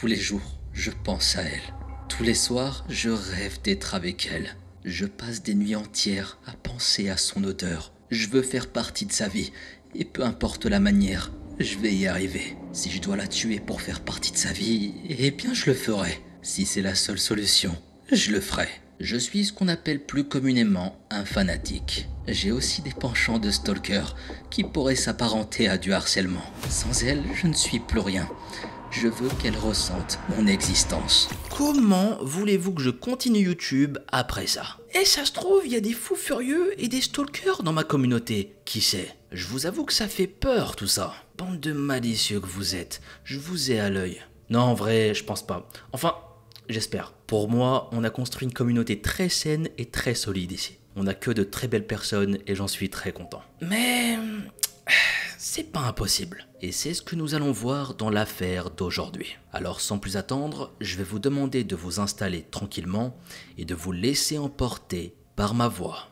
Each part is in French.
Tous les jours, je pense à elle. Tous les soirs, je rêve d'être avec elle. Je passe des nuits entières à penser à son odeur. Je veux faire partie de sa vie, et peu importe la manière, je vais y arriver. Si je dois la tuer pour faire partie de sa vie, eh bien je le ferai. Si c'est la seule solution, je le ferai. Je suis ce qu'on appelle plus communément un fanatique. J'ai aussi des penchants de stalker qui pourraient s'apparenter à du harcèlement. Sans elle, je ne suis plus rien. Je veux qu'elle ressente mon existence. Comment voulez-vous que je continue YouTube après ça? Et ça se trouve, il y a des fous furieux et des stalkers dans ma communauté. Qui sait? Je vous avoue que ça fait peur tout ça. Bande de malicieux que vous êtes, je vous ai à l'œil. Non, en vrai, je pense pas. Enfin, j'espère. Pour moi, on a construit une communauté très saine et très solide ici. On a que de très belles personnes et j'en suis très content. Mais c'est pas impossible. Et c'est ce que nous allons voir dans l'affaire d'aujourd'hui. Alors sans plus attendre, je vais vous demander de vous installer tranquillement et de vous laisser emporter par ma voix.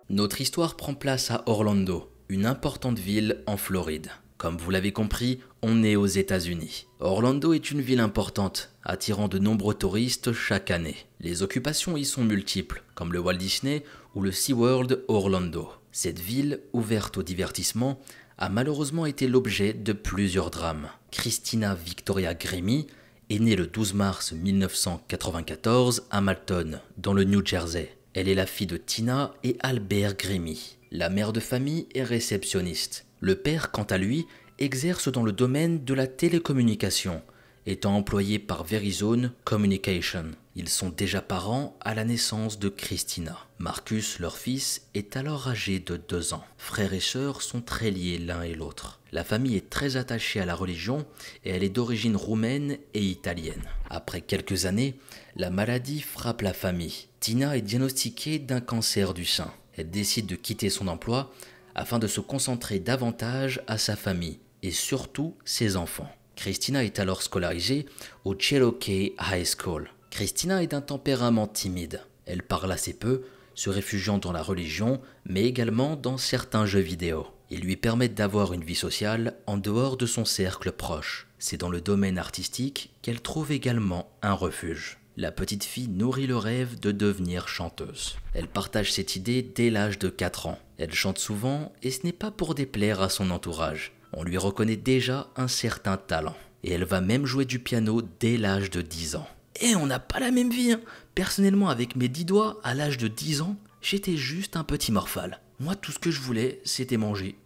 Notre histoire prend place à Orlando, une importante ville en Floride. Comme vous l'avez compris, on est aux États-Unis. Orlando est une ville importante, attirant de nombreux touristes chaque année. Les occupations y sont multiples, comme le Walt Disney ou le SeaWorld Orlando. Cette ville, ouverte au divertissement, a malheureusement été l'objet de plusieurs drames. Christina Victoria Grimmie est née le 12 mars 1994 à Malton, dans le New Jersey. Elle est la fille de Tina et Albert Grimmie. La mère de famille est réceptionniste. Le père, quant à lui, exerce dans le domaine de la télécommunication, étant employé par Verizon Communication. Ils sont déjà parents à la naissance de Christina. Marcus, leur fils, est alors âgé de 2 ans. Frères et sœurs sont très liés l'un et l'autre. La famille est très attachée à la religion et elle est d'origine roumaine et italienne. Après quelques années, la maladie frappe la famille. Tina est diagnostiquée d'un cancer du sein. Elle décide de quitter son emploi afin de se concentrer davantage à sa famille et surtout ses enfants. Christina est alors scolarisée au Cherokee High School. Christina est d'un tempérament timide. Elle parle assez peu, se réfugiant dans la religion, mais également dans certains jeux vidéo. Ils lui permettent d'avoir une vie sociale en dehors de son cercle proche. C'est dans le domaine artistique qu'elle trouve également un refuge. La petite fille nourrit le rêve de devenir chanteuse. Elle partage cette idée dès l'âge de 4 ans. Elle chante souvent et ce n'est pas pour déplaire à son entourage. On lui reconnaît déjà un certain talent. Et elle va même jouer du piano dès l'âge de 10 ans. Et on n'a pas la même vie, hein. Personnellement, avec mes 10 doigts, à l'âge de 10 ans, j'étais juste un petit morphale. Moi, tout ce que je voulais, c'était manger.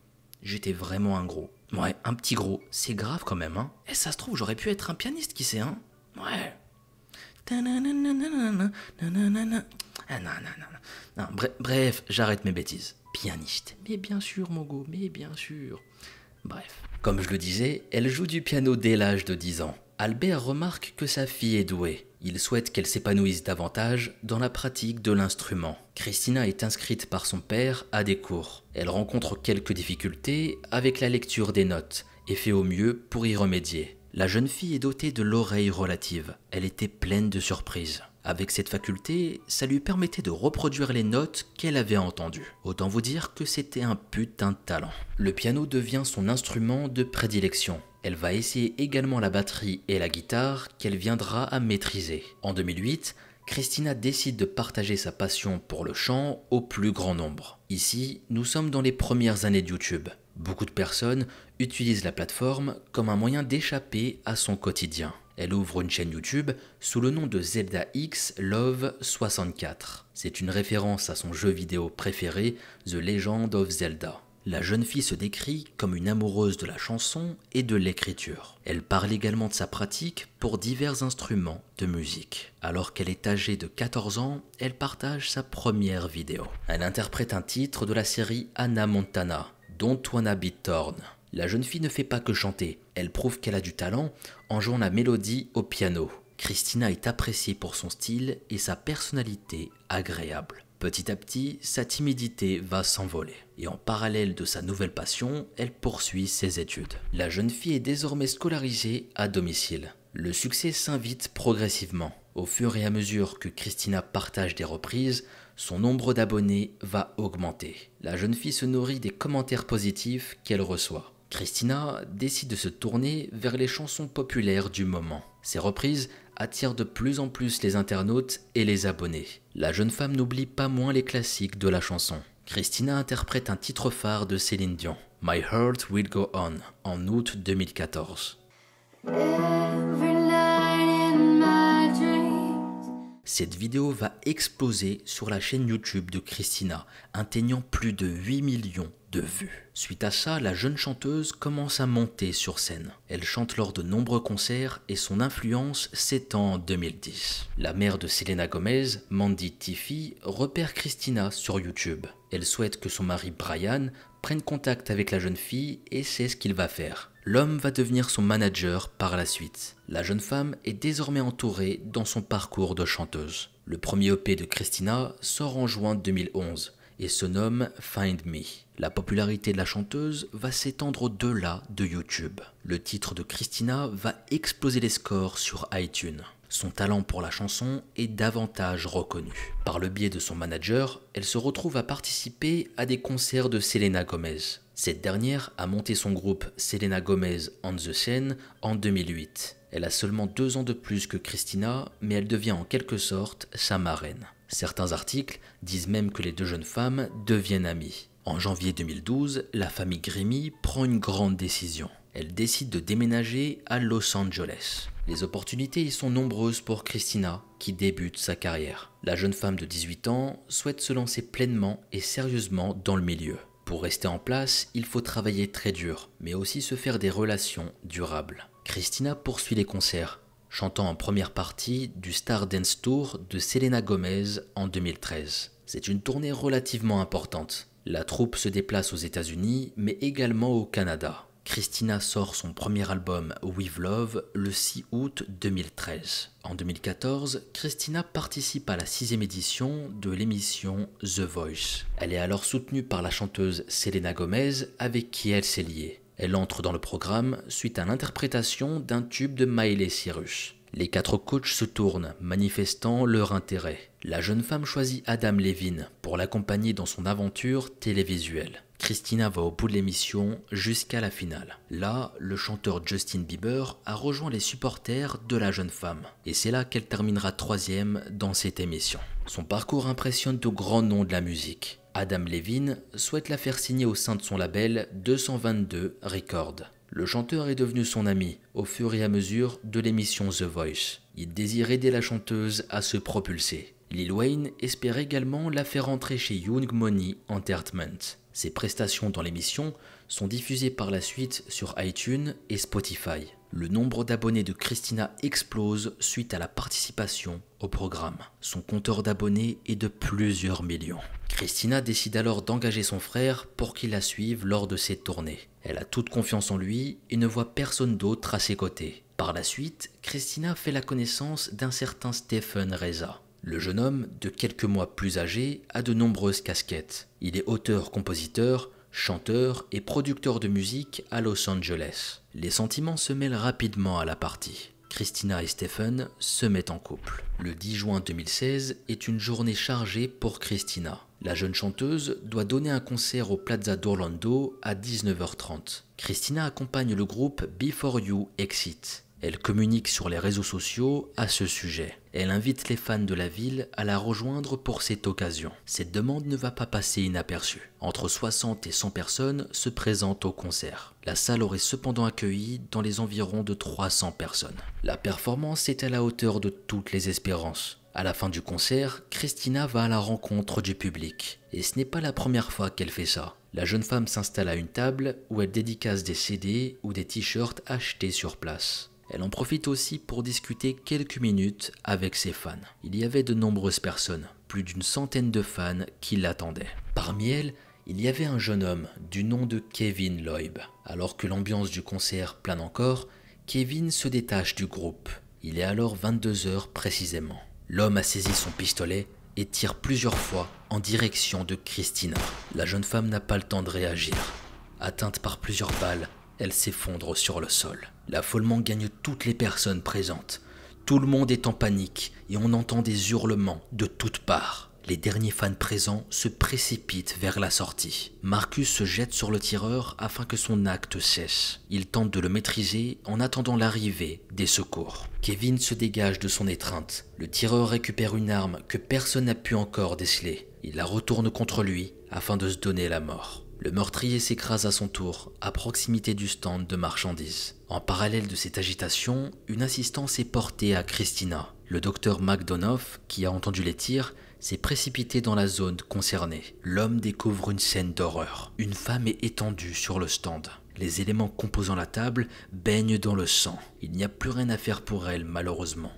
J'étais vraiment un gros. Ouais, un petit gros. C'est grave quand même, hein. Et ça se trouve, j'aurais pu être un pianiste, qui sait, hein. Ouais. Ah, non, bref, j'arrête mes bêtises. Pianiste. Mais bien sûr, Mogo, mais bien sûr. Bref. Comme je le disais, elle joue du piano dès l'âge de 10 ans. Albert remarque que sa fille est douée. Il souhaite qu'elle s'épanouisse davantage dans la pratique de l'instrument. Christina est inscrite par son père à des cours. Elle rencontre quelques difficultés avec la lecture des notes et fait au mieux pour y remédier. La jeune fille est dotée de l'oreille relative. Elle était pleine de surprises. Avec cette faculté, ça lui permettait de reproduire les notes qu'elle avait entendues. Autant vous dire que c'était un putain de talent. Le piano devient son instrument de prédilection. Elle va essayer également la batterie et la guitare qu'elle viendra à maîtriser. En 2008, Christina décide de partager sa passion pour le chant au plus grand nombre. Ici, nous sommes dans les premières années de YouTube. Beaucoup de personnes utilisent la plateforme comme un moyen d'échapper à son quotidien. Elle ouvre une chaîne YouTube sous le nom de Zelda X Love 64. C'est une référence à son jeu vidéo préféré, The Legend of Zelda. La jeune fille se décrit comme une amoureuse de la chanson et de l'écriture. Elle parle également de sa pratique pour divers instruments de musique. Alors qu'elle est âgée de 14 ans, elle partage sa première vidéo. Elle interprète un titre de la série Hannah Montana, Don't Wanna Be Torn. La jeune fille ne fait pas que chanter, elle prouve qu'elle a du talent en jouant la mélodie au piano. Christina est appréciée pour son style et sa personnalité agréable. Petit à petit, sa timidité va s'envoler. Et en parallèle de sa nouvelle passion, elle poursuit ses études. La jeune fille est désormais scolarisée à domicile. Le succès s'invite progressivement. Au fur et à mesure que Christina partage des reprises, son nombre d'abonnés va augmenter. La jeune fille se nourrit des commentaires positifs qu'elle reçoit. Christina décide de se tourner vers les chansons populaires du moment. Ces reprises attirent de plus en plus les internautes et les abonnés. La jeune femme n'oublie pas moins les classiques de la chanson. Christina interprète un titre phare de Céline Dion, My Heart Will Go On, en août 2014. Cette vidéo va exploser sur la chaîne YouTube de Christina, atteignant plus de 8 millions de vues. Suite à ça, la jeune chanteuse commence à monter sur scène. Elle chante lors de nombreux concerts et son influence s'étend en 2010. La mère de Selena Gomez, Mandy Tiffy, repère Christina sur YouTube. Elle souhaite que son mari Brian prenne contact avec la jeune fille et c'est ce qu'il va faire. L'homme va devenir son manager par la suite. La jeune femme est désormais entourée dans son parcours de chanteuse. Le premier EP de Christina sort en juin 2011 et se nomme Find Me. La popularité de la chanteuse va s'étendre au-delà de YouTube. Le titre de Christina va exploser les scores sur iTunes. Son talent pour la chanson est davantage reconnu. Par le biais de son manager, elle se retrouve à participer à des concerts de Selena Gomez. Cette dernière a monté son groupe Selena Gomez on the Scene en 2008. Elle a seulement 2 ans de plus que Christina, mais elle devient en quelque sorte sa marraine. Certains articles disent même que les deux jeunes femmes deviennent amies. En janvier 2012, la famille Grimmy prend une grande décision. Elle décide de déménager à Los Angeles. Les opportunités y sont nombreuses pour Christina, qui débute sa carrière. La jeune femme de 18 ans souhaite se lancer pleinement et sérieusement dans le milieu. Pour rester en place, il faut travailler très dur, mais aussi se faire des relations durables. Christina poursuit les concerts, chantant en première partie du Star Dance Tour de Selena Gomez en 2013. C'est une tournée relativement importante. La troupe se déplace aux États-Unis, mais également au Canada. Christina sort son premier album With Love le 6 août 2013. En 2014, Christina participe à la 6e édition de l'émission The Voice. Elle est alors soutenue par la chanteuse Selena Gomez avec qui elle s'est liée. Elle entre dans le programme suite à l'interprétation d'un tube de Miley Cyrus. Les 4 coachs se tournent, manifestant leur intérêt. La jeune femme choisit Adam Levine pour l'accompagner dans son aventure télévisuelle. Christina va au bout de l'émission jusqu'à la finale. Là, le chanteur Justin Bieber a rejoint les supporters de la jeune femme. Et c'est là qu'elle terminera 3e dans cette émission. Son parcours impressionne de grands noms de la musique. Adam Levine souhaite la faire signer au sein de son label 222 Records. Le chanteur est devenu son ami au fur et à mesure de l'émission The Voice. Il désire aider la chanteuse à se propulser. Lil Wayne espère également la faire entrer chez Young Money Entertainment. Ses prestations dans l'émission sont diffusées par la suite sur iTunes et Spotify. Le nombre d'abonnés de Christina explose suite à la participation au programme. Son compteur d'abonnés est de plusieurs millions. Christina décide alors d'engager son frère pour qu'il la suive lors de ses tournées. Elle a toute confiance en lui et ne voit personne d'autre à ses côtés. Par la suite, Christina fait la connaissance d'un certain Stephen Reza. Le jeune homme, de quelques mois plus âgé, a de nombreuses casquettes. Il est auteur-compositeur, chanteur et producteur de musique à Los Angeles. Les sentiments se mêlent rapidement à la partie. Christina et Stephen se mettent en couple. Le 10 juin 2016 est une journée chargée pour Christina. La jeune chanteuse doit donner un concert au Plaza d'Orlando à 19h30. Christina accompagne le groupe Before You Exit. Elle communique sur les réseaux sociaux à ce sujet. Elle invite les fans de la ville à la rejoindre pour cette occasion. Cette demande ne va pas passer inaperçue. Entre 60 et 100 personnes se présentent au concert. La salle aurait cependant accueilli dans les environs de 300 personnes. La performance est à la hauteur de toutes les espérances. À la fin du concert, Christina va à la rencontre du public. Et ce n'est pas la première fois qu'elle fait ça. La jeune femme s'installe à une table où elle dédicace des CD ou des t-shirts achetés sur place. Elle en profite aussi pour discuter quelques minutes avec ses fans. Il y avait de nombreuses personnes, plus d'une centaine de fans qui l'attendaient. Parmi elles, il y avait un jeune homme du nom de Kevin Loeb. Alors que l'ambiance du concert plane encore, Kevin se détache du groupe. Il est alors 22h précisément. L'homme a saisi son pistolet et tire plusieurs fois en direction de Christina. La jeune femme n'a pas le temps de réagir. Atteinte par plusieurs balles, elle s'effondre sur le sol. L'affolement gagne toutes les personnes présentes. Tout le monde est en panique et on entend des hurlements de toutes parts. Les derniers fans présents se précipitent vers la sortie. Marcus se jette sur le tireur afin que son acte cesse. Il tente de le maîtriser en attendant l'arrivée des secours. Kevin se dégage de son étreinte. Le tireur récupère une arme que personne n'a pu encore déceler. Il la retourne contre lui afin de se donner la mort. Le meurtrier s'écrase à son tour, à proximité du stand de marchandises. En parallèle de cette agitation, une assistance est portée à Christina. Le docteur McDonough, qui a entendu les tirs, s'est précipité dans la zone concernée. L'homme découvre une scène d'horreur. Une femme est étendue sur le stand. Les éléments composant la table baignent dans le sang. Il n'y a plus rien à faire pour elle, malheureusement.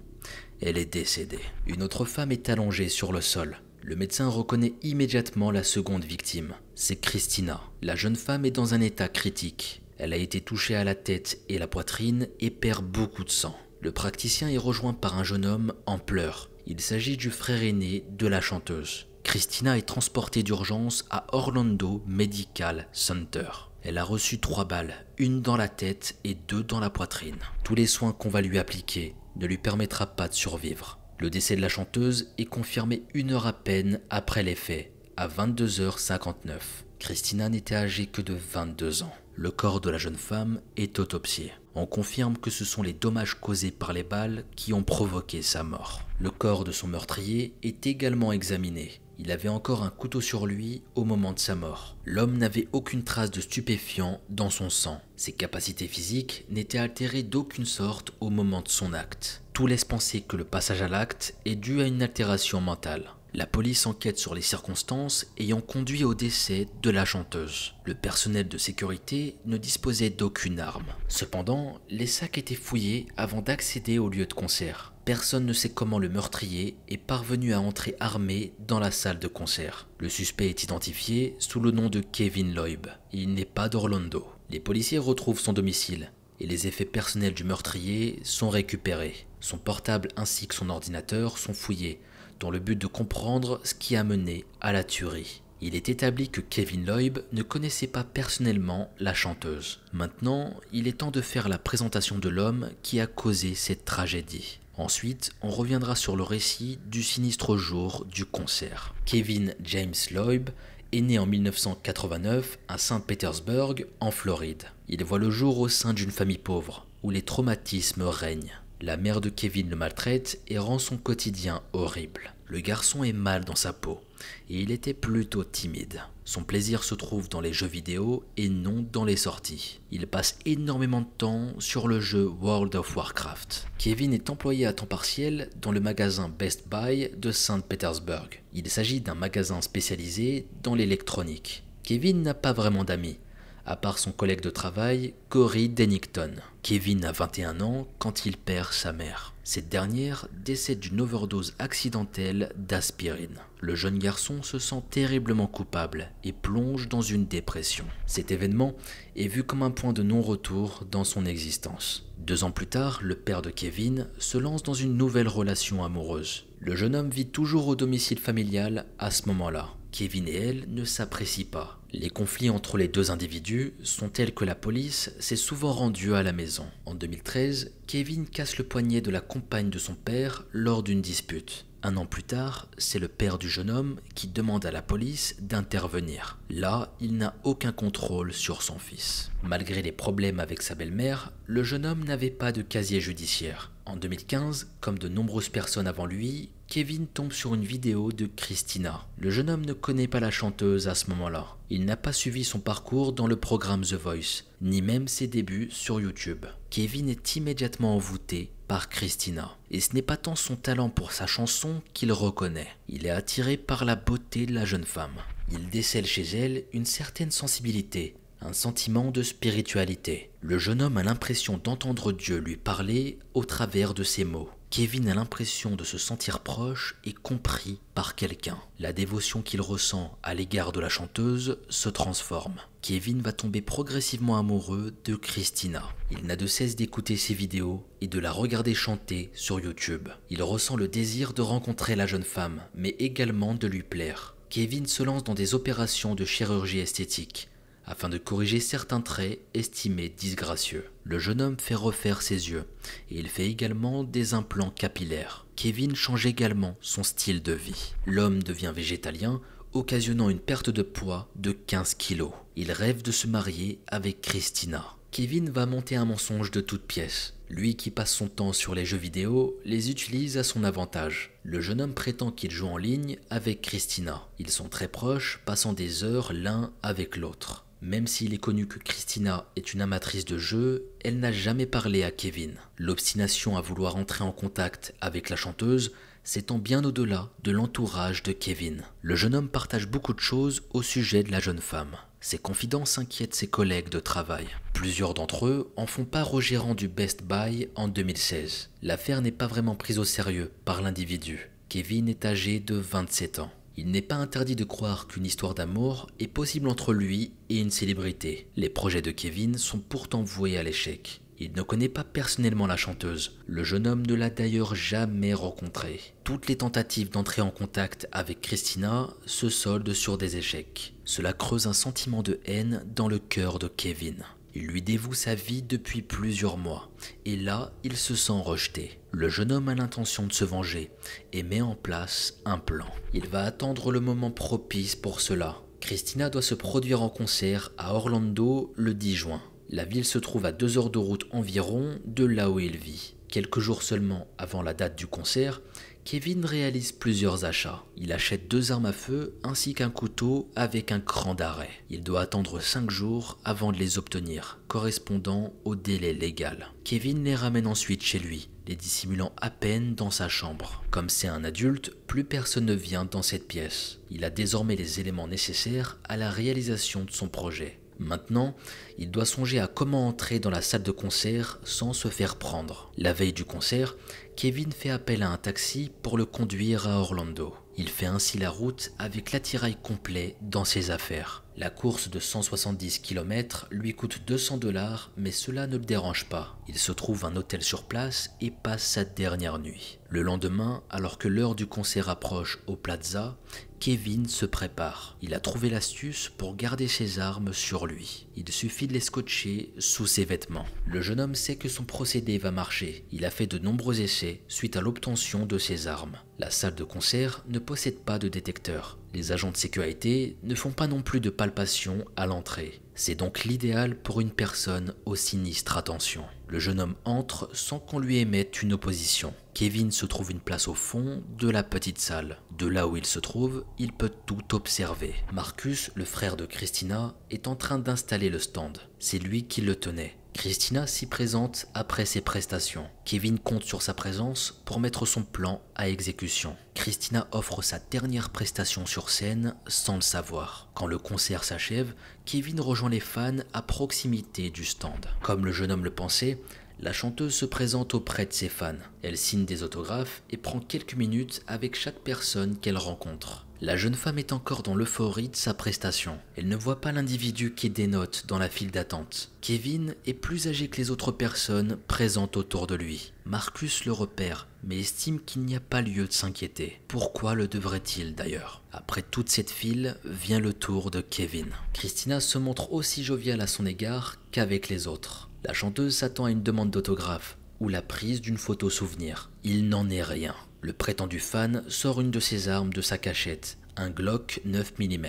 Elle est décédée. Une autre femme est allongée sur le sol. Le médecin reconnaît immédiatement la seconde victime. C'est Christina. La jeune femme est dans un état critique. Elle a été touchée à la tête et la poitrine et perd beaucoup de sang. Le praticien est rejoint par un jeune homme en pleurs. Il s'agit du frère aîné de la chanteuse. Christina est transportée d'urgence à Orlando Medical Center. Elle a reçu 3 balles, une dans la tête et 2 dans la poitrine. Tous les soins qu'on va lui appliquer ne lui permettra pas de survivre. Le décès de la chanteuse est confirmé 1 heure à peine après les faits, à 22h59. Christina n'était âgée que de 22 ans. Le corps de la jeune femme est autopsié. On confirme que ce sont les dommages causés par les balles qui ont provoqué sa mort. Le corps de son meurtrier est également examiné. Il avait encore un couteau sur lui au moment de sa mort. L'homme n'avait aucune trace de stupéfiant dans son sang. Ses capacités physiques n'étaient altérées d'aucune sorte au moment de son acte. Tout laisse penser que le passage à l'acte est dû à une altération mentale. La police enquête sur les circonstances ayant conduit au décès de la chanteuse. Le personnel de sécurité ne disposait d'aucune arme. Cependant, les sacs étaient fouillés avant d'accéder au lieu de concert. Personne ne sait comment le meurtrier est parvenu à entrer armé dans la salle de concert. Le suspect est identifié sous le nom de Kevin Loeb. Il n'est pas d'Orlando. Les policiers retrouvent son domicile et les effets personnels du meurtrier sont récupérés. Son portable ainsi que son ordinateur sont fouillés dans le but de comprendre ce qui a mené à la tuerie. Il est établi que Kevin Loeb ne connaissait pas personnellement la chanteuse. Maintenant, il est temps de faire la présentation de l'homme qui a causé cette tragédie. Ensuite, on reviendra sur le récit du sinistre jour du concert. Kevin James Loeb est né en 1989 à Saint-Pétersbourg, en Floride. Il voit le jour au sein d'une famille pauvre, où les traumatismes règnent. La mère de Kevin le maltraite et rend son quotidien horrible. Le garçon est mal dans sa peau et il était plutôt timide. Son plaisir se trouve dans les jeux vidéo et non dans les sorties. Il passe énormément de temps sur le jeu World of Warcraft. Kevin est employé à temps partiel dans le magasin Best Buy de Saint-Pétersbourg. Il s'agit d'un magasin spécialisé dans l'électronique. Kevin n'a pas vraiment d'amis, à part son collègue de travail, Corey Dennington. Kevin a 21 ans quand il perd sa mère. Cette dernière décède d'une overdose accidentelle d'aspirine. Le jeune garçon se sent terriblement coupable et plonge dans une dépression. Cet événement est vu comme un point de non-retour dans son existence. 2 ans plus tard, le père de Kevin se lance dans une nouvelle relation amoureuse. Le jeune homme vit toujours au domicile familial à ce moment-là. Kevin et elle ne s'apprécient pas. Les conflits entre les 2 individus sont tels que la police s'est souvent rendue à la maison. En 2013, Kevin casse le poignet de la compagne de son père lors d'une dispute. 1 an plus tard, c'est le père du jeune homme qui demande à la police d'intervenir. Là, il n'a aucun contrôle sur son fils. Malgré les problèmes avec sa belle-mère, le jeune homme n'avait pas de casier judiciaire. En 2015, comme de nombreuses personnes avant lui, Kevin tombe sur une vidéo de Christina. Le jeune homme ne connaît pas la chanteuse à ce moment-là. Il n'a pas suivi son parcours dans le programme The Voice, ni même ses débuts sur YouTube. Kevin est immédiatement envoûté par Christina. Et ce n'est pas tant son talent pour sa chanson qu'il reconnaît. Il est attiré par la beauté de la jeune femme. Il décèle chez elle une certaine sensibilité, un sentiment de spiritualité. Le jeune homme a l'impression d'entendre Dieu lui parler au travers de ses mots. Kevin a l'impression de se sentir proche et compris par quelqu'un. La dévotion qu'il ressent à l'égard de la chanteuse se transforme. Kevin va tomber progressivement amoureux de Christina. Il n'a de cesse d'écouter ses vidéos et de la regarder chanter sur YouTube. Il ressent le désir de rencontrer la jeune femme, mais également de lui plaire. Kevin se lance dans des opérations de chirurgie esthétique, afin de corriger certains traits estimés disgracieux. Le jeune homme fait refaire ses yeux et il fait également des implants capillaires. Kevin change également son style de vie. L'homme devient végétalien, occasionnant une perte de poids de 15 kilos. Il rêve de se marier avec Christina. Kevin va monter un mensonge de toutes pièces. Lui qui passe son temps sur les jeux vidéo, les utilise à son avantage. Le jeune homme prétend qu'il joue en ligne avec Christina. Ils sont très proches, passant des heures l'un avec l'autre. Même s'il est connu que Christina est une amatrice de jeux, elle n'a jamais parlé à Kevin. L'obstination à vouloir entrer en contact avec la chanteuse s'étend bien au-delà de l'entourage de Kevin. Le jeune homme partage beaucoup de choses au sujet de la jeune femme. Ses confidences inquiètent ses collègues de travail. Plusieurs d'entre eux en font part au gérant du Best Buy en 2016. L'affaire n'est pas vraiment prise au sérieux par l'individu. Kevin est âgé de 27 ans. Il n'est pas interdit de croire qu'une histoire d'amour est possible entre lui et une célébrité. Les projets de Kevin sont pourtant voués à l'échec. Il ne connaît pas personnellement la chanteuse. Le jeune homme ne l'a d'ailleurs jamais rencontrée. Toutes les tentatives d'entrer en contact avec Christina se soldent sur des échecs. Cela creuse un sentiment de haine dans le cœur de Kevin. Il lui dévoue sa vie depuis plusieurs mois, et là, il se sent rejeté. Le jeune homme a l'intention de se venger et met en place un plan. Il va attendre le moment propice pour cela. Christina doit se produire en concert à Orlando le 10 juin. La ville se trouve à 2 heures de route environ de là où il vit. Quelques jours seulement avant la date du concert, Kevin réalise plusieurs achats. Il achète 2 armes à feu ainsi qu'un couteau avec un cran d'arrêt. Il doit attendre 5 jours avant de les obtenir, correspondant au délai légal. Kevin les ramène ensuite chez lui, les dissimulant à peine dans sa chambre. Comme c'est un adulte, plus personne ne vient dans cette pièce. Il a désormais les éléments nécessaires à la réalisation de son projet. Maintenant, il doit songer à comment entrer dans la salle de concert sans se faire prendre. La veille du concert, Kevin fait appel à un taxi pour le conduire à Orlando. Il fait ainsi la route avec l'attirail complet dans ses affaires. La course de 170 km lui coûte 200 $, mais cela ne le dérange pas. Il se trouve un hôtel sur place et passe sa dernière nuit. Le lendemain, alors que l'heure du concert approche au Plaza, Kevin se prépare. Il a trouvé l'astuce pour garder ses armes sur lui. Il suffit de les scotcher sous ses vêtements. Le jeune homme sait que son procédé va marcher. Il a fait de nombreux essais suite à l'obtention de ses armes. La salle de concert ne possède pas de détecteur. Les agents de sécurité ne font pas non plus de palpation à l'entrée. C'est donc l'idéal pour une personne aux sinistres attentions. Le jeune homme entre sans qu'on lui émette une opposition. Kevin se trouve une place au fond de la petite salle. De là où il se trouve, il peut tout observer. Marcus, le frère de Christina, est en train d'installer le stand. C'est lui qui le tenait. Christina s'y présente après ses prestations. Kevin compte sur sa présence pour mettre son plan à exécution. Christina offre sa dernière prestation sur scène sans le savoir. Quand le concert s'achève, Kevin rejoint les fans à proximité du stand. Comme le jeune homme le pensait, la chanteuse se présente auprès de ses fans. Elle signe des autographes et prend quelques minutes avec chaque personne qu'elle rencontre. La jeune femme est encore dans l'euphorie de sa prestation. Elle ne voit pas l'individu qui dénote dans la file d'attente. Kevin est plus âgé que les autres personnes présentes autour de lui. Marcus le repère, mais estime qu'il n'y a pas lieu de s'inquiéter. Pourquoi le devrait-il d'ailleurs? Après toute cette file, vient le tour de Kevin. Christina se montre aussi joviale à son égard qu'avec les autres. La chanteuse s'attend à une demande d'autographe ou la prise d'une photo souvenir. Il n'en est rien. Le prétendu fan sort une de ses armes de sa cachette, un Glock 9 mm.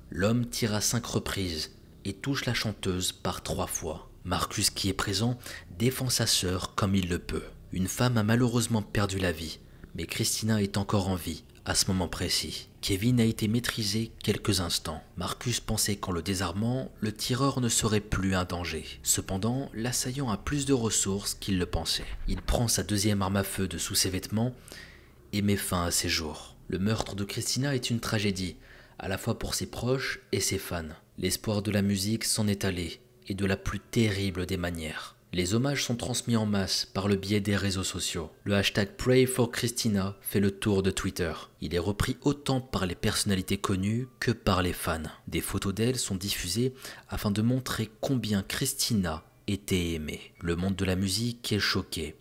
L'homme tire à 5 reprises et touche la chanteuse par 3 fois. Marcus, qui est présent, défend sa sœur comme il le peut. Une femme a malheureusement perdu la vie, mais Christina est encore en vie à ce moment précis. Kevin a été maîtrisé quelques instants. Marcus pensait qu'en le désarmant, le tireur ne serait plus un danger. Cependant, l'assaillant a plus de ressources qu'il le pensait. Il prend sa deuxième arme à feu de sous ses vêtements et met fin à ses jours. Le meurtre de Christina est une tragédie, à la fois pour ses proches et ses fans. L'espoir de la musique s'en est allé, et de la plus terrible des manières. Les hommages sont transmis en masse par le biais des réseaux sociaux. Le hashtag #PrayForChristina fait le tour de Twitter. Il est repris autant par les personnalités connues que par les fans. Des photos d'elle sont diffusées afin de montrer combien Christina était aimée. Le monde de la musique est choqué.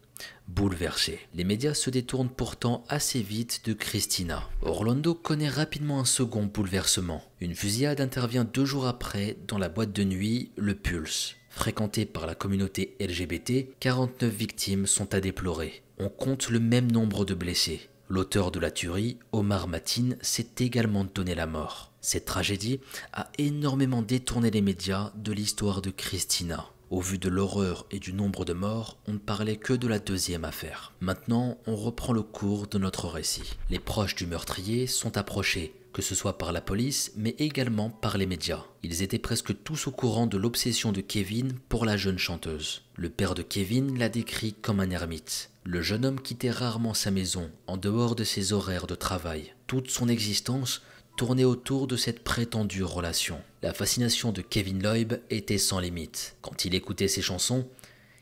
bouleversé. Les médias se détournent pourtant assez vite de Christina. Orlando connaît rapidement un second bouleversement. Une fusillade intervient 2 jours après dans la boîte de nuit Le Pulse. Fréquentée par la communauté LGBT, 49 victimes sont à déplorer. On compte le même nombre de blessés. L'auteur de la tuerie, Omar Mateen, s'est également donné la mort. Cette tragédie a énormément détourné les médias de l'histoire de Christina. Au vu de l'horreur et du nombre de morts, on ne parlait que de la deuxième affaire. Maintenant, on reprend le cours de notre récit. Les proches du meurtrier sont approchés, que ce soit par la police, mais également par les médias. Ils étaient presque tous au courant de l'obsession de Kevin pour la jeune chanteuse. Le père de Kevin l'a décrit comme un ermite. Le jeune homme quittait rarement sa maison, en dehors de ses horaires de travail. Toute son existence tournait autour de cette prétendue relation. La fascination de Kevin Loeb était sans limite. Quand il écoutait ses chansons,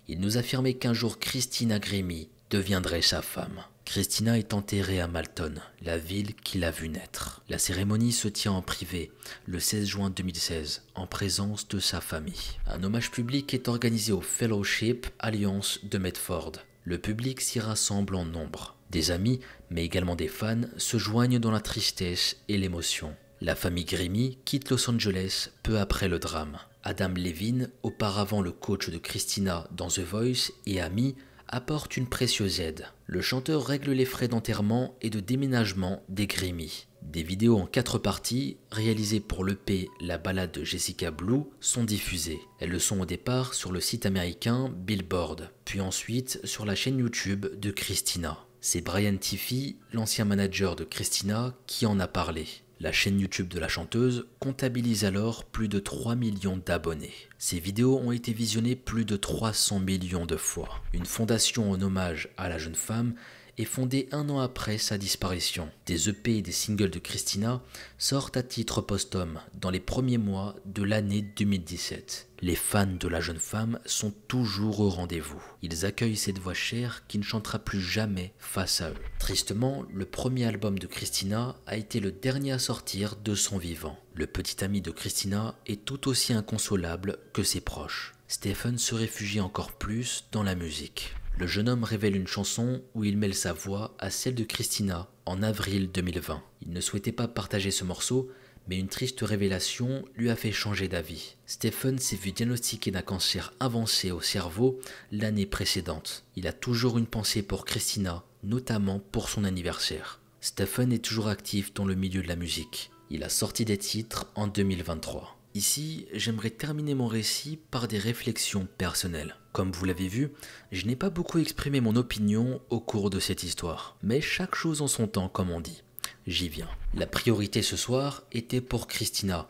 il nous affirmait qu'un jour Christina Grimmie deviendrait sa femme. Christina est enterrée à Malton, la ville qu'il a vue naître. La cérémonie se tient en privé, le 16 juin 2016, en présence de sa famille. Un hommage public est organisé au Fellowship Alliance de Medford. Le public s'y rassemble en nombre. Des amis, mais également des fans, se joignent dans la tristesse et l'émotion. La famille Grimmie quitte Los Angeles peu après le drame. Adam Levine, auparavant le coach de Christina dans The Voice et ami, apporte une précieuse aide. Le chanteur règle les frais d'enterrement et de déménagement des Grimmie. Des vidéos en 4 parties, réalisées pour l'EP La Ballade de Jessica Blue, sont diffusées. Elles le sont au départ sur le site américain Billboard, puis ensuite sur la chaîne YouTube de Christina. C'est Brian Tiffy, l'ancien manager de Christina, qui en a parlé. La chaîne YouTube de la chanteuse comptabilise alors plus de 3 millions d'abonnés. Ces vidéos ont été visionnées plus de 300 millions de fois. Une fondation en hommage à la jeune femme est fondée 1 an après sa disparition. Des EP et des singles de Christina sortent à titre posthume dans les premiers mois de l'année 2017. Les fans de la jeune femme sont toujours au rendez-vous. Ils accueillent cette voix chère qui ne chantera plus jamais face à eux. Tristement, le premier album de Christina a été le dernier à sortir de son vivant. Le petit ami de Christina est tout aussi inconsolable que ses proches. Stephen se réfugie encore plus dans la musique. Le jeune homme révèle une chanson où il mêle sa voix à celle de Christina en avril 2020. Il ne souhaitait pas partager ce morceau, mais une triste révélation lui a fait changer d'avis. Stephen s'est vu diagnostiquer d'un cancer avancé au cerveau l'année précédente. Il a toujours une pensée pour Christina, notamment pour son anniversaire. Stephen est toujours actif dans le milieu de la musique. Il a sorti des titres en 2023. Ici, j'aimerais terminer mon récit par des réflexions personnelles. Comme vous l'avez vu, je n'ai pas beaucoup exprimé mon opinion au cours de cette histoire. Mais chaque chose en son temps, comme on dit. J'y viens. La priorité ce soir était pour Christina,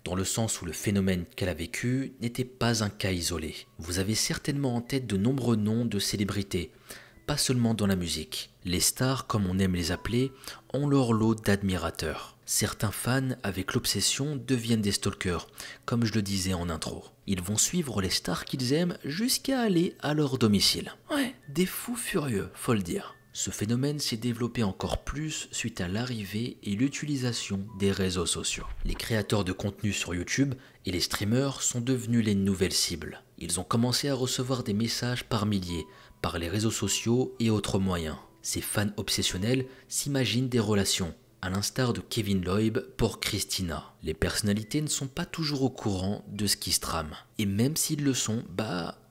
dans le sens où le phénomène qu'elle a vécu n'était pas un cas isolé. Vous avez certainement en tête de nombreux noms de célébrités, pas seulement dans la musique. Les stars, comme on aime les appeler, ont leur lot d'admirateurs. Certains fans, avec l'obsession, deviennent des stalkers, comme je le disais en intro. Ils vont suivre les stars qu'ils aiment jusqu'à aller à leur domicile. Ouais, des fous furieux, faut le dire. Ce phénomène s'est développé encore plus suite à l'arrivée et l'utilisation des réseaux sociaux. Les créateurs de contenu sur YouTube et les streamers sont devenus les nouvelles cibles. Ils ont commencé à recevoir des messages par milliers, par les réseaux sociaux et autres moyens. Ces fans obsessionnels s'imaginent des relations, à l'instar de Kevin Loeb pour Christina. Les personnalités ne sont pas toujours au courant de ce qui se trame. Et même s'ils le sont,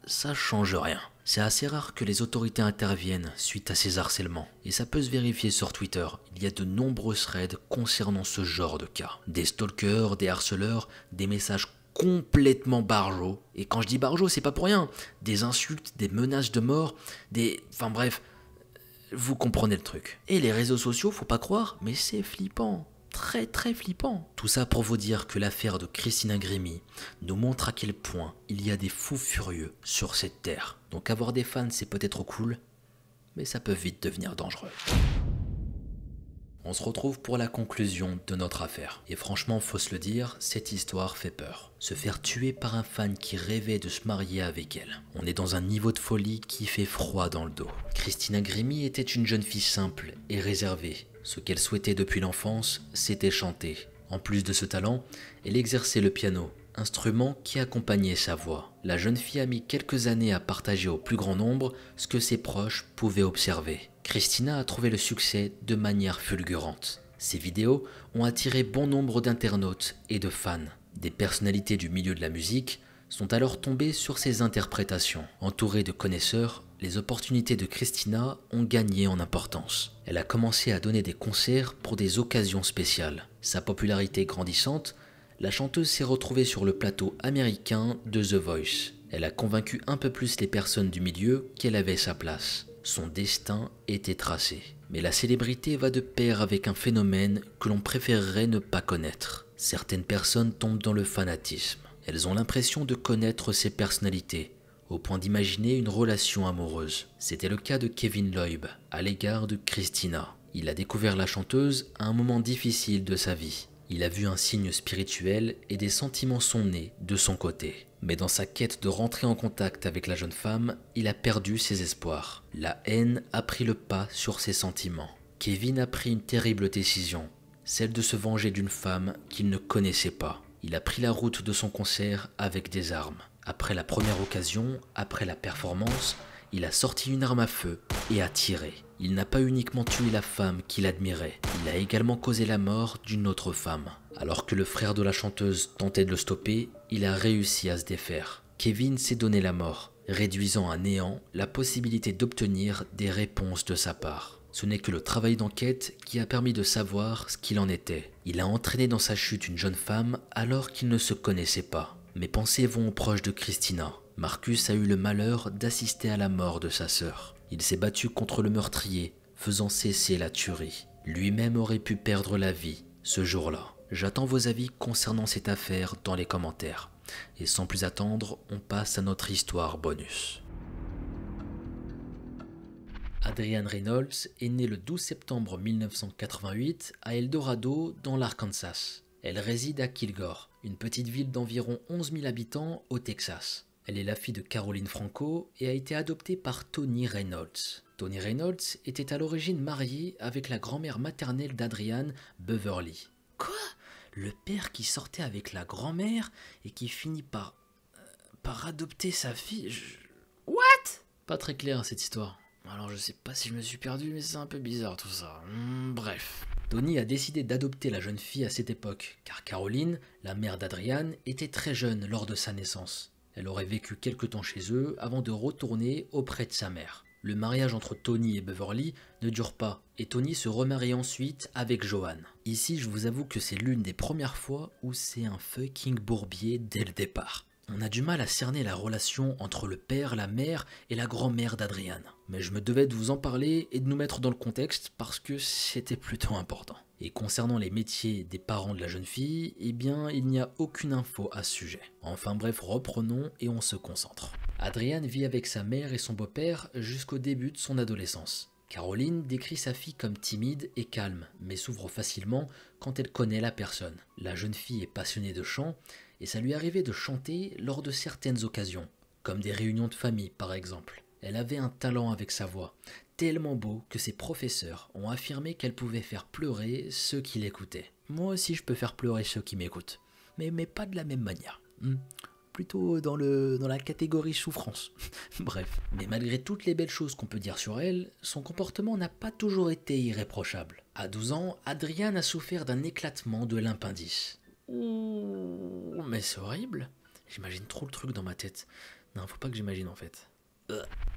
ça change rien. C'est assez rare que les autorités interviennent suite à ces harcèlements. Et ça peut se vérifier sur Twitter. Il y a de nombreux threads concernant ce genre de cas. Des stalkers, des harceleurs, des messages complètement barjots. Et quand je dis barjots, c'est pas pour rien. Des insultes, des menaces de mort, Enfin bref, vous comprenez le truc. Et les réseaux sociaux, faut pas croire, mais c'est flippant. Très très flippant. Tout ça pour vous dire que l'affaire de Christina Grimmie nous montre à quel point il y a des fous furieux sur cette terre. Donc avoir des fans c'est peut-être cool, mais ça peut vite devenir dangereux. On se retrouve pour la conclusion de notre affaire. Et franchement, faut se le dire, cette histoire fait peur. Se faire tuer par un fan qui rêvait de se marier avec elle. On est dans un niveau de folie qui fait froid dans le dos. Christina Grimmie était une jeune fille simple et réservée. Ce qu'elle souhaitait depuis l'enfance, c'était chanter. En plus de ce talent, elle exerçait le piano, instrument qui accompagnait sa voix. La jeune fille a mis quelques années à partager au plus grand nombre ce que ses proches pouvaient observer. Christina a trouvé le succès de manière fulgurante. Ses vidéos ont attiré bon nombre d'internautes et de fans. Des personnalités du milieu de la musique sont alors tombées sur ses interprétations. Entourée de connaisseurs, les opportunités de Christina ont gagné en importance. Elle a commencé à donner des concerts pour des occasions spéciales. Sa popularité grandissante, la chanteuse s'est retrouvée sur le plateau américain de The Voice. Elle a convaincu un peu plus les personnes du milieu qu'elle avait sa place. Son destin était tracé. Mais la célébrité va de pair avec un phénomène que l'on préférerait ne pas connaître. Certaines personnes tombent dans le fanatisme. Elles ont l'impression de connaître ces personnalités, au point d'imaginer une relation amoureuse. C'était le cas de Kevin Loeb à l'égard de Christina. Il a découvert la chanteuse à un moment difficile de sa vie. Il a vu un signe spirituel et des sentiments sont nés de son côté. Mais dans sa quête de rentrer en contact avec la jeune femme, il a perdu ses espoirs. La haine a pris le pas sur ses sentiments. Kevin a pris une terrible décision, celle de se venger d'une femme qu'il ne connaissait pas. Il a pris la route de son concert avec des armes. Après la première occasion, après la performance, il a sorti une arme à feu et a tiré. Il n'a pas uniquement tué la femme qu'il admirait, il a également causé la mort d'une autre femme. Alors que le frère de la chanteuse tentait de le stopper, il a réussi à se défaire. Kevin s'est donné la mort, réduisant à néant la possibilité d'obtenir des réponses de sa part. Ce n'est que le travail d'enquête qui a permis de savoir ce qu'il en était. Il a entraîné dans sa chute une jeune femme alors qu'ils ne se connaissaient pas. Mes pensées vont aux proches de Christina. Marcus a eu le malheur d'assister à la mort de sa sœur. Il s'est battu contre le meurtrier, faisant cesser la tuerie. Lui-même aurait pu perdre la vie ce jour-là. J'attends vos avis concernant cette affaire dans les commentaires. Et sans plus attendre, on passe à notre histoire bonus. Adrienne Reynolds est née le 12 septembre 1988 à El Dorado, dans l'Arkansas. Elle réside à Kilgore, une petite ville d'environ 11 000 habitants au Texas. Elle est la fille de Caroline Franco et a été adoptée par Tony Reynolds. Tony Reynolds était à l'origine marié avec la grand-mère maternelle d'Adrienne, Beverly. Quoi ? Le père qui sortait avec la grand-mère et qui finit par adopter sa fille. What ? Pas très clair cette histoire. Alors je sais pas si je me suis perdu, mais c'est un peu bizarre tout ça. Bref. Tony a décidé d'adopter la jeune fille à cette époque, car Caroline, la mère d'Adrienne, était très jeune lors de sa naissance. Elle aurait vécu quelque temps chez eux avant de retourner auprès de sa mère. Le mariage entre Tony et Beverly ne dure pas, et Tony se remarie ensuite avec Joanne. Ici, je vous avoue que c'est l'une des premières fois où c'est un fucking bourbier dès le départ. On a du mal à cerner la relation entre le père, la mère et la grand-mère d'Adrienne. Mais je me devais de vous en parler et de nous mettre dans le contexte parce que c'était plutôt important. Et concernant les métiers des parents de la jeune fille, eh bien il n'y a aucune info à ce sujet. Enfin bref, reprenons et on se concentre. Adrienne vit avec sa mère et son beau-père jusqu'au début de son adolescence. Caroline décrit sa fille comme timide et calme, mais s'ouvre facilement quand elle connaît la personne. La jeune fille est passionnée de chant, et ça lui arrivait de chanter lors de certaines occasions, comme des réunions de famille par exemple. Elle avait un talent avec sa voix, tellement beau que ses professeurs ont affirmé qu'elle pouvait faire pleurer ceux qui l'écoutaient. Moi aussi je peux faire pleurer ceux qui m'écoutent, mais pas de la même manière. Plutôt dans la catégorie souffrance. Bref. Mais malgré toutes les belles choses qu'on peut dire sur elle, son comportement n'a pas toujours été irréprochable. À 12 ans, Adrienne a souffert d'un éclatement de l'appendice. Ouh, mais c'est horrible. J'imagine trop le truc dans ma tête. Non, faut pas que j'imagine en fait.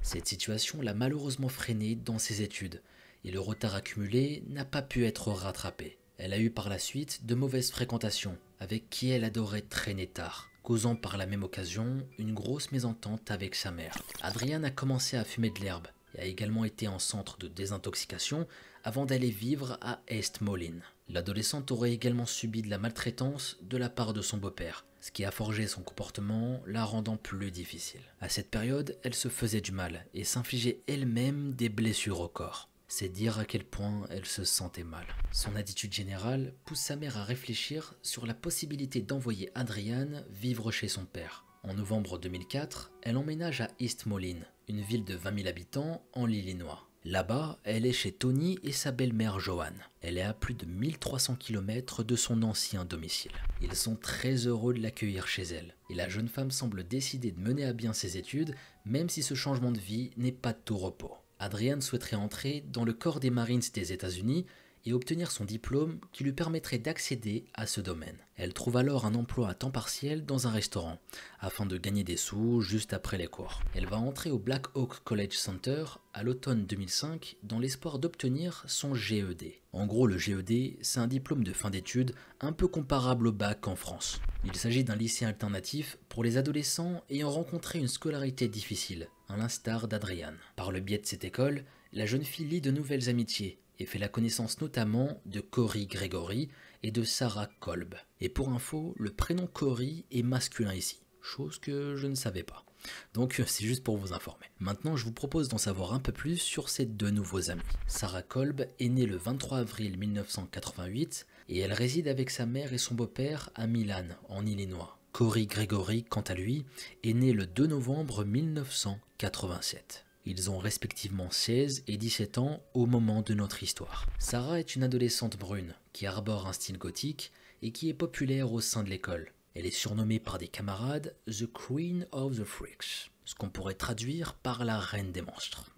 Cette situation l'a malheureusement freinée dans ses études, et le retard accumulé n'a pas pu être rattrapé. Elle a eu par la suite de mauvaises fréquentations, avec qui elle adorait traîner tard, causant par la même occasion une grosse mésentente avec sa mère. Adrienne a commencé à fumer de l'herbe et a également été en centre de désintoxication avant d'aller vivre à East Moline. L'adolescente aurait également subi de la maltraitance de la part de son beau-père, ce qui a forgé son comportement, la rendant plus difficile. À cette période, elle se faisait du mal et s'infligeait elle-même des blessures au corps. C'est dire à quel point elle se sentait mal. Son attitude générale pousse sa mère à réfléchir sur la possibilité d'envoyer Adrienne vivre chez son père. En novembre 2004, elle emménage à East Moline, une ville de 20 000 habitants en l'Illinois. Là-bas, elle est chez Tony et sa belle-mère Joanne. Elle est à plus de 1300 km de son ancien domicile. Ils sont très heureux de l'accueillir chez elle, et la jeune femme semble décider de mener à bien ses études, même si ce changement de vie n'est pas de tout repos. Adrian souhaiterait entrer dans le corps des Marines des États-Unis et obtenir son diplôme qui lui permettrait d'accéder à ce domaine. Elle trouve alors un emploi à temps partiel dans un restaurant, afin de gagner des sous juste après les cours. Elle va entrer au Black Hawk College Center à l'automne 2005 dans l'espoir d'obtenir son GED. En gros, le GED, c'est un diplôme de fin d'études un peu comparable au bac en France. Il s'agit d'un lycée alternatif pour les adolescents ayant rencontré une scolarité difficile, à l'instar d'Adrian. Par le biais de cette école, la jeune fille lie de nouvelles amitiés et fait la connaissance notamment de Corey Gregory et de Sarah Kolb. Et pour info, le prénom Corey est masculin ici, chose que je ne savais pas. Donc c'est juste pour vous informer. Maintenant, je vous propose d'en savoir un peu plus sur ces deux nouveaux amis. Sarah Kolb est née le 23 avril 1988 et elle réside avec sa mère et son beau-père à Milan, en Illinois. Corey Gregory, quant à lui, est né le 2 novembre 1987. Ils ont respectivement 16 et 17 ans au moment de notre histoire. Sarah est une adolescente brune qui arbore un style gothique et qui est populaire au sein de l'école. Elle est surnommée par des camarades The Queen of the Freaks, ce qu'on pourrait traduire par la reine des monstres.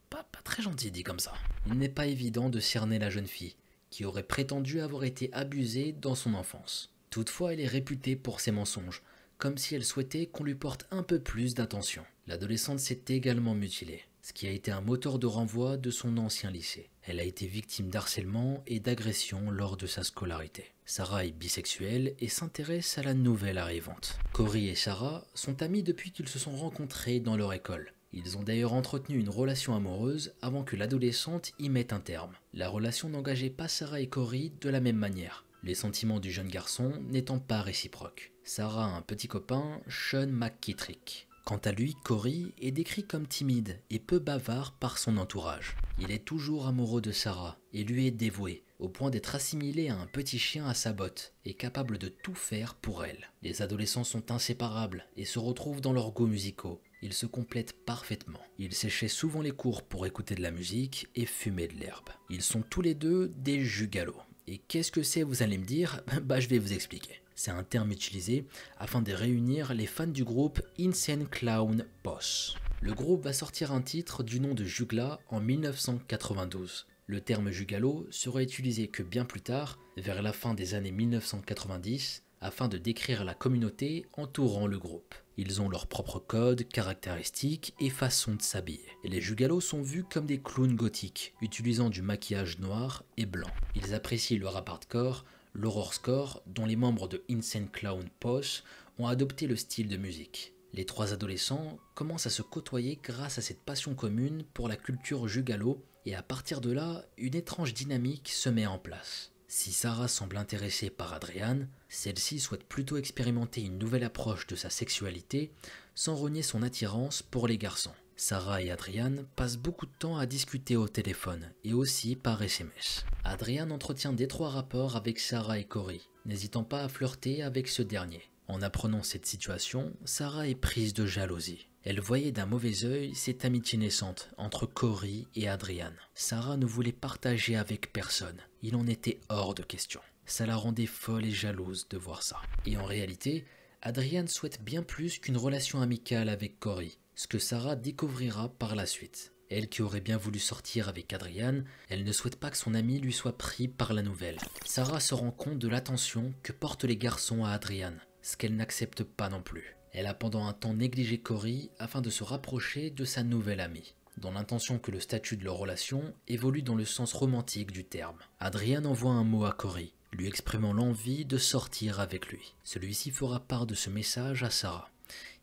Pas très gentil dit comme ça. Il n'est pas évident de cerner la jeune fille, qui aurait prétendu avoir été abusée dans son enfance. Toutefois, elle est réputée pour ses mensonges, comme si elle souhaitait qu'on lui porte un peu plus d'attention. L'adolescente s'est également mutilée, ce qui a été un moteur de renvoi de son ancien lycée. Elle a été victime d'harcèlement et d'agression lors de sa scolarité. Sarah est bisexuelle et s'intéresse à la nouvelle arrivante. Corey et Sarah sont amis depuis qu'ils se sont rencontrés dans leur école. Ils ont d'ailleurs entretenu une relation amoureuse avant que l'adolescente y mette un terme. La relation n'engageait pas Sarah et Corey de la même manière, les sentiments du jeune garçon n'étant pas réciproques. Sarah a un petit copain, Sean McKittrick. Quant à lui, Corey est décrit comme timide et peu bavard par son entourage. Il est toujours amoureux de Sarah et lui est dévoué, au point d'être assimilé à un petit chien à sa botte et capable de tout faire pour elle. Les adolescents sont inséparables et se retrouvent dans leurs goûts musicaux. Ils se complètent parfaitement. Ils séchaient souvent les cours pour écouter de la musique et fumer de l'herbe. Ils sont tous les deux des jugalos. Et qu'est-ce que c'est, vous allez me dire? Je vais vous expliquer. C'est un terme utilisé afin de réunir les fans du groupe Insane Clown Posse. Le groupe va sortir un titre du nom de Jugla en 1992. Le terme jugalo sera utilisé que bien plus tard, vers la fin des années 1990, afin de décrire la communauté entourant le groupe. Ils ont leur propre code, caractéristiques et façon de s'habiller. Et les jugalos sont vus comme des clowns gothiques, utilisant du maquillage noir et blanc. Ils apprécient le rap hardcore, l'horrorcore, dont les membres de Insane Clown Posse ont adopté le style de musique. Les trois adolescents commencent à se côtoyer grâce à cette passion commune pour la culture jugalo, et à partir de là, une étrange dynamique se met en place. Si Sarah semble intéressée par Adrian, celle-ci souhaite plutôt expérimenter une nouvelle approche de sa sexualité sans renier son attirance pour les garçons. Sarah et Adrian passent beaucoup de temps à discuter au téléphone et aussi par SMS. Adrian entretient d'étroits rapports avec Sarah et Corey, n'hésitant pas à flirter avec ce dernier. En apprenant cette situation, Sarah est prise de jalousie. Elle voyait d'un mauvais œil cette amitié naissante entre Corey et Adrian. Sarah ne voulait partager avec personne, il en était hors de question. Ça la rendait folle et jalouse de voir ça. Et en réalité, Adrian souhaite bien plus qu'une relation amicale avec Corey, ce que Sarah découvrira par la suite. Elle qui aurait bien voulu sortir avec Adrian, elle ne souhaite pas que son ami lui soit pris par la nouvelle. Sarah se rend compte de l'attention que portent les garçons à Adrian, ce qu'elle n'accepte pas non plus. Elle a pendant un temps négligé Corey afin de se rapprocher de sa nouvelle amie, dans l'intention que le statut de leur relation évolue dans le sens romantique du terme. Adrian envoie un mot à Corey, lui exprimant l'envie de sortir avec lui. Celui-ci fera part de ce message à Sarah,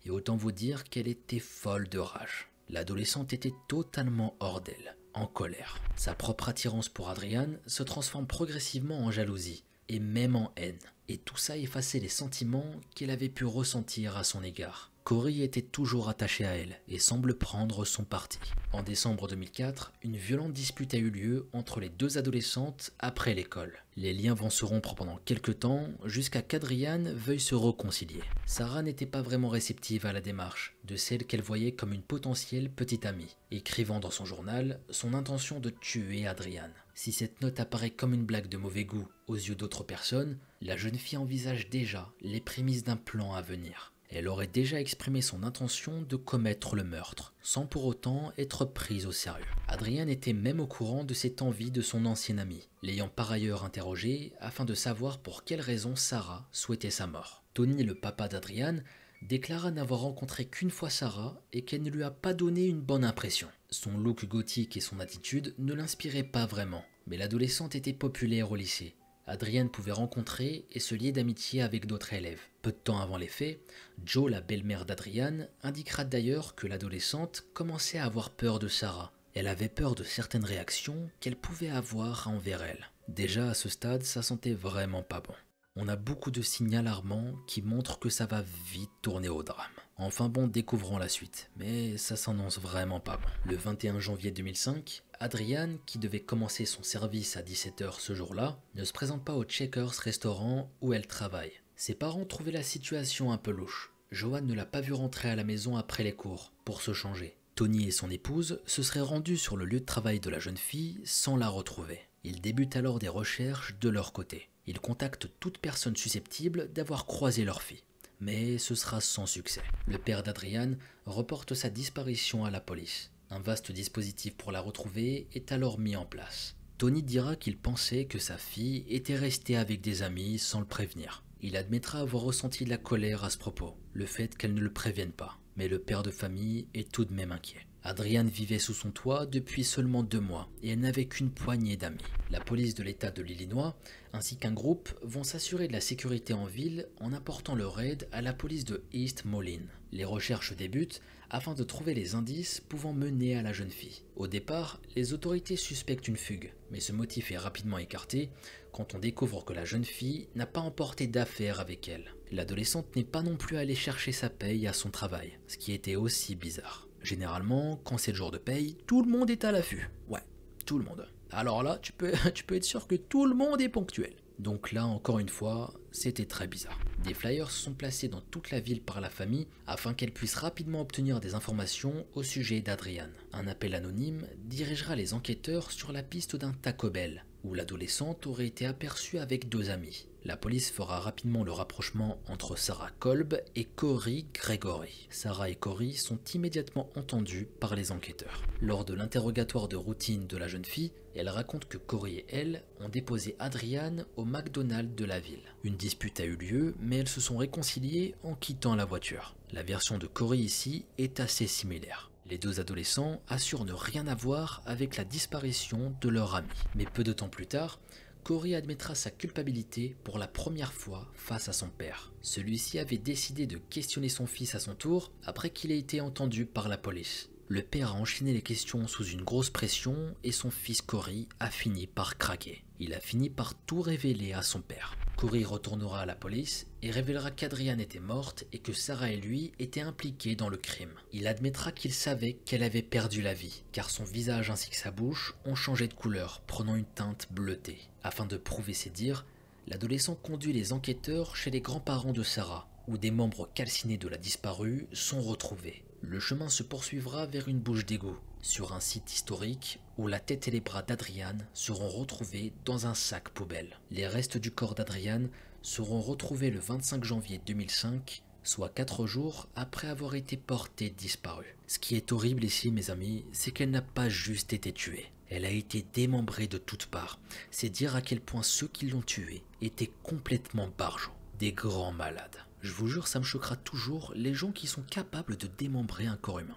et autant vous dire qu'elle était folle de rage. L'adolescente était totalement hors d'elle, en colère. Sa propre attirance pour Adrian se transforme progressivement en jalousie, et même en haine. Et tout ça effaçait les sentiments qu'elle avait pu ressentir à son égard. Corey était toujours attaché à elle et semble prendre son parti. En décembre 2004, une violente dispute a eu lieu entre les deux adolescentes après l'école. Les liens vont se rompre pendant quelques temps jusqu'à qu'Adrian veuille se réconcilier. Sarah n'était pas vraiment réceptive à la démarche de celle qu'elle voyait comme une potentielle petite amie, écrivant dans son journal son intention de tuer Adrian. Si cette note apparaît comme une blague de mauvais goût aux yeux d'autres personnes, la jeune fille envisage déjà les prémices d'un plan à venir. Elle aurait déjà exprimé son intention de commettre le meurtre, sans pour autant être prise au sérieux. Adrian était même au courant de cette envie de son ancien ami, l'ayant par ailleurs interrogé afin de savoir pour quelle raison Sarah souhaitait sa mort. Tony, le papa d'Adrian, déclara n'avoir rencontré qu'une fois Sarah et qu'elle ne lui a pas donné une bonne impression. Son look gothique et son attitude ne l'inspiraient pas vraiment, mais l'adolescente était populaire au lycée. Adrian pouvait rencontrer et se lier d'amitié avec d'autres élèves. Peu de temps avant les faits, Jo, la belle-mère d'Adrian, indiquera d'ailleurs que l'adolescente commençait à avoir peur de Sarah. Elle avait peur de certaines réactions qu'elle pouvait avoir envers elle. Déjà à ce stade, ça sentait vraiment pas bon. On a beaucoup de signes alarmants qui montrent que ça va vite tourner au drame. Enfin bon, découvrons la suite, mais ça s'annonce vraiment pas bon. Le 21 janvier 2005, Adrian, qui devait commencer son service à 17 h ce jour-là, ne se présente pas au Checkers restaurant où elle travaille. Ses parents trouvaient la situation un peu louche. Joanne ne l'a pas vu rentrer à la maison après les cours, pour se changer. Tony et son épouse se seraient rendus sur le lieu de travail de la jeune fille sans la retrouver. Ils débutent alors des recherches de leur côté. Ils contactent toute personne susceptible d'avoir croisé leur fille. Mais ce sera sans succès. Le père d'Adrian reporte sa disparition à la police. Un vaste dispositif pour la retrouver est alors mis en place. Tony dira qu'il pensait que sa fille était restée avec des amis sans le prévenir. Il admettra avoir ressenti de la colère à ce propos, le fait qu'elle ne le prévienne pas. Mais le père de famille est tout de même inquiet. Adrian vivait sous son toit depuis seulement 2 mois et elle n'avait qu'une poignée d'amis. La police de l'État de l'Illinois ainsi qu'un groupe vont s'assurer de la sécurité en ville en apportant leur aide à la police de East Moline. Les recherches débutent afin de trouver les indices pouvant mener à la jeune fille. Au départ, les autorités suspectent une fugue, mais ce motif est rapidement écarté quand on découvre que la jeune fille n'a pas emporté d'affaires avec elle. L'adolescente n'est pas non plus allée chercher sa paye à son travail, ce qui était aussi bizarre. Généralement, quand c'est le jour de paye, tout le monde est à l'affût. Ouais, tout le monde. Alors là, tu peux être sûr que tout le monde est ponctuel. Donc là, encore une fois, c'était très bizarre. Des flyers sont placés dans toute la ville par la famille afin qu'elle puisse rapidement obtenir des informations au sujet d'Adrian. Un appel anonyme dirigera les enquêteurs sur la piste d'un Taco Bell, où l'adolescente aurait été aperçue avec 2 amis. La police fera rapidement le rapprochement entre Sarah Kolb et Corey Gregory. Sarah et Corey sont immédiatement entendus par les enquêteurs. Lors de l'interrogatoire de routine de la jeune fille, elle raconte que Corey et elle ont déposé Adrian au McDonald's de la ville. Une dispute a eu lieu, mais elles se sont réconciliées en quittant la voiture. La version de Corey ici est assez similaire. Les 2 adolescents assurent ne rien avoir avec la disparition de leur ami. Mais peu de temps plus tard, Corey admettra sa culpabilité pour la première fois face à son père. Celui-ci avait décidé de questionner son fils à son tour après qu'il ait été entendu par la police. Le père a enchaîné les questions sous une grosse pression et son fils Corey a fini par craquer. Il a fini par tout révéler à son père. Corey retournera à la police et révélera qu'Adrian était morte et que Sarah et lui étaient impliqués dans le crime. Il admettra qu'il savait qu'elle avait perdu la vie, car son visage ainsi que sa bouche ont changé de couleur, prenant une teinte bleutée. Afin de prouver ses dires, l'adolescent conduit les enquêteurs chez les grands-parents de Sarah, où des membres calcinés de la disparue sont retrouvés. Le chemin se poursuivra vers une bouche d'égout, sur un site historique où la tête et les bras d'Adrian seront retrouvés dans un sac poubelle. Les restes du corps d'Adrian seront retrouvés le 25 janvier 2005, soit 4 jours après avoir été portée disparue. Ce qui est horrible ici, mes amis, c'est qu'elle n'a pas juste été tuée. Elle a été démembrée de toutes parts. C'est dire à quel point ceux qui l'ont tuée étaient complètement barjots, des grands malades. Je vous jure, ça me choquera toujours, les gens qui sont capables de démembrer un corps humain.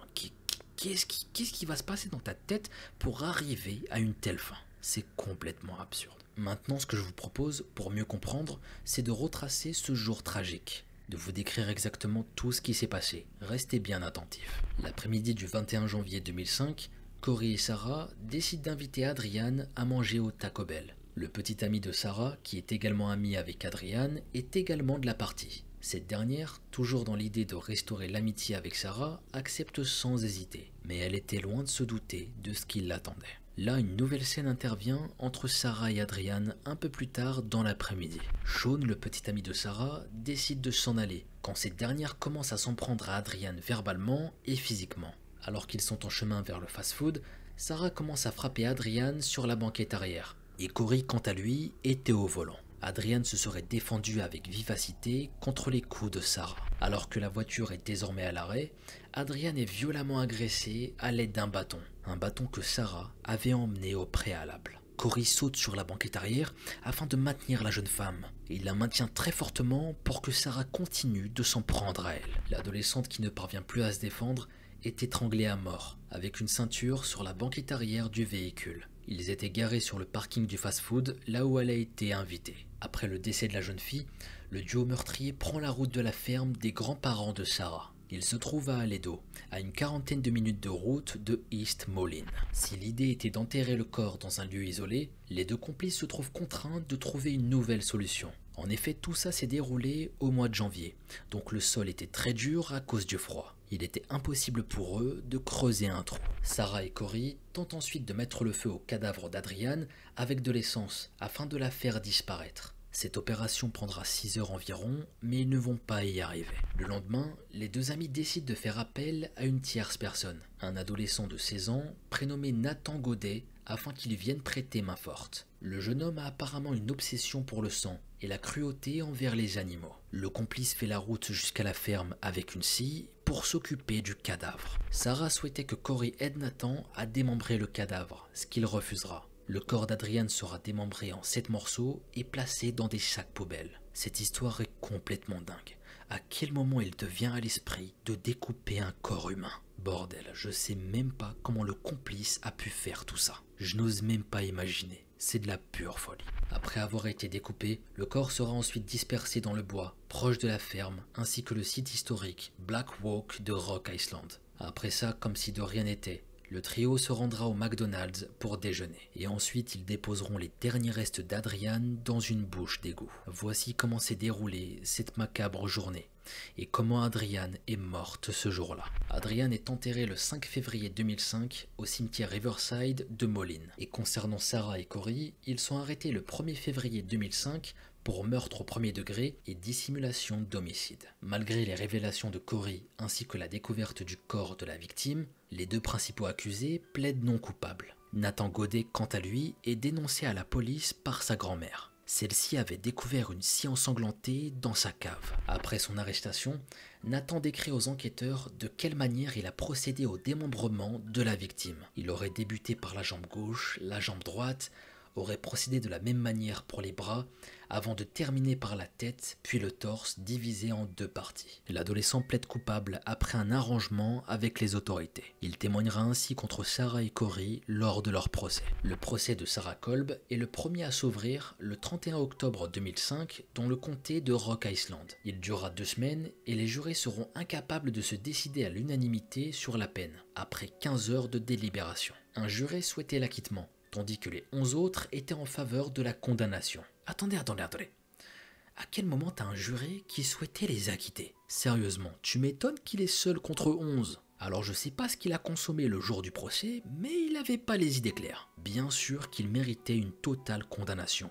Qu'est-ce qui va se passer dans ta tête pour arriver à une telle fin? C'est complètement absurde. Maintenant, ce que je vous propose, pour mieux comprendre, c'est de retracer ce jour tragique, de vous décrire exactement tout ce qui s'est passé. Restez bien attentifs. L'après-midi du 21 janvier 2005, Corey et Sarah décident d'inviter Adrian à manger au Taco Bell. Le petit ami de Sarah, qui est également ami avec Adrian, est également de la partie. Cette dernière, toujours dans l'idée de restaurer l'amitié avec Sarah, accepte sans hésiter, mais elle était loin de se douter de ce qui l'attendait. Là, une nouvelle scène intervient entre Sarah et Adrian un peu plus tard dans l'après-midi. Sean, le petit ami de Sarah, décide de s'en aller quand cette dernière commence à s'en prendre à Adrian verbalement et physiquement. Alors qu'ils sont en chemin vers le fast-food, Sarah commence à frapper Adrian sur la banquette arrière. Et Corey, quant à lui, était au volant. Adrian se serait défendu avec vivacité contre les coups de Sarah. Alors que la voiture est désormais à l'arrêt, Adrian est violemment agressé à l'aide d'un bâton. Un bâton que Sarah avait emmené au préalable. Corey saute sur la banquette arrière afin de maintenir la jeune femme. Il la maintient très fortement pour que Sarah continue de s'en prendre à elle. L'adolescente qui ne parvient plus à se défendre est étranglée à mort, avec une ceinture sur la banquette arrière du véhicule. Ils étaient garés sur le parking du fast-food, là où elle a été invitée. Après le décès de la jeune fille, le duo meurtrier prend la route de la ferme des grands-parents de Sarah. Il se trouve à Aledo, à une quarantaine de minutes de route de East Moline. Si l'idée était d'enterrer le corps dans un lieu isolé, les deux complices se trouvent contraints de trouver une nouvelle solution. En effet, tout ça s'est déroulé au mois de janvier, donc le sol était très dur à cause du froid. Il était impossible pour eux de creuser un trou. Sarah et Corey tentent ensuite de mettre le feu au cadavre d'Adrian avec de l'essence afin de la faire disparaître. Cette opération prendra 6 heures environ, mais ils ne vont pas y arriver. Le lendemain, les deux amis décident de faire appel à une tierce personne, un adolescent de 16 ans prénommé Nathan Godet, afin qu'il vienne prêter main forte. Le jeune homme a apparemment une obsession pour le sang et la cruauté envers les animaux. Le complice fait la route jusqu'à la ferme avec une scie pour s'occuper du cadavre. Sarah souhaitait que Corey aide Nathan à démembrer le cadavre, ce qu'il refusera. Le corps d'Adrian sera démembré en 7 morceaux et placé dans des sacs poubelles. Cette histoire est complètement dingue. À quel moment il te vient à l'esprit de découper un corps humain? Bordel, je sais même pas comment le complice a pu faire tout ça. Je n'ose même pas imaginer. C'est de la pure folie. Après avoir été découpé, le corps sera ensuite dispersé dans le bois, proche de la ferme, ainsi que le site historique Black Walk de Rock Island. Après ça, comme si de rien n'était, le trio se rendra au McDonald's pour déjeuner. Et ensuite, ils déposeront les derniers restes d'Adrian dans une bouche d'égout. Voici comment s'est déroulée cette macabre journée. Et comment Adrian est morte ce jour-là. Adrian est enterré le 5 février 2005 au cimetière Riverside de Moline. Et concernant Sarah et Corey, ils sont arrêtés le 1er février 2005 pour meurtre au premier degré et dissimulation d'homicide. Malgré les révélations de Corey ainsi que la découverte du corps de la victime, les deux principaux accusés plaident non coupables. Nathan Godet, quant à lui, est dénoncé à la police par sa grand-mère. Celle-ci avait découvert une scie ensanglantée dans sa cave. Après son arrestation, Nathan décrit aux enquêteurs de quelle manière il a procédé au démembrement de la victime. Il aurait débuté par la jambe gauche, la jambe droite, aurait procédé de la même manière pour les bras, avant de terminer par la tête, puis le torse divisé en 2 parties. L'adolescent plaide coupable après un arrangement avec les autorités. Il témoignera ainsi contre Sarah et Corey lors de leur procès. Le procès de Sarah Kolb est le premier à s'ouvrir le 31 octobre 2005 dans le comté de Rock Island. Il durera 2 semaines et les jurés seront incapables de se décider à l'unanimité sur la peine, après 15 heures de délibération. Un juré souhaitait l'acquittement, tandis que les 11 autres étaient en faveur de la condamnation. Attendez. À quel moment t'as un juré qui souhaitait les acquitter? Sérieusement, tu m'étonnes qu'il est seul contre 11. Alors je sais pas ce qu'il a consommé le jour du procès, mais il avait pas les idées claires. Bien sûr qu'il méritait une totale condamnation.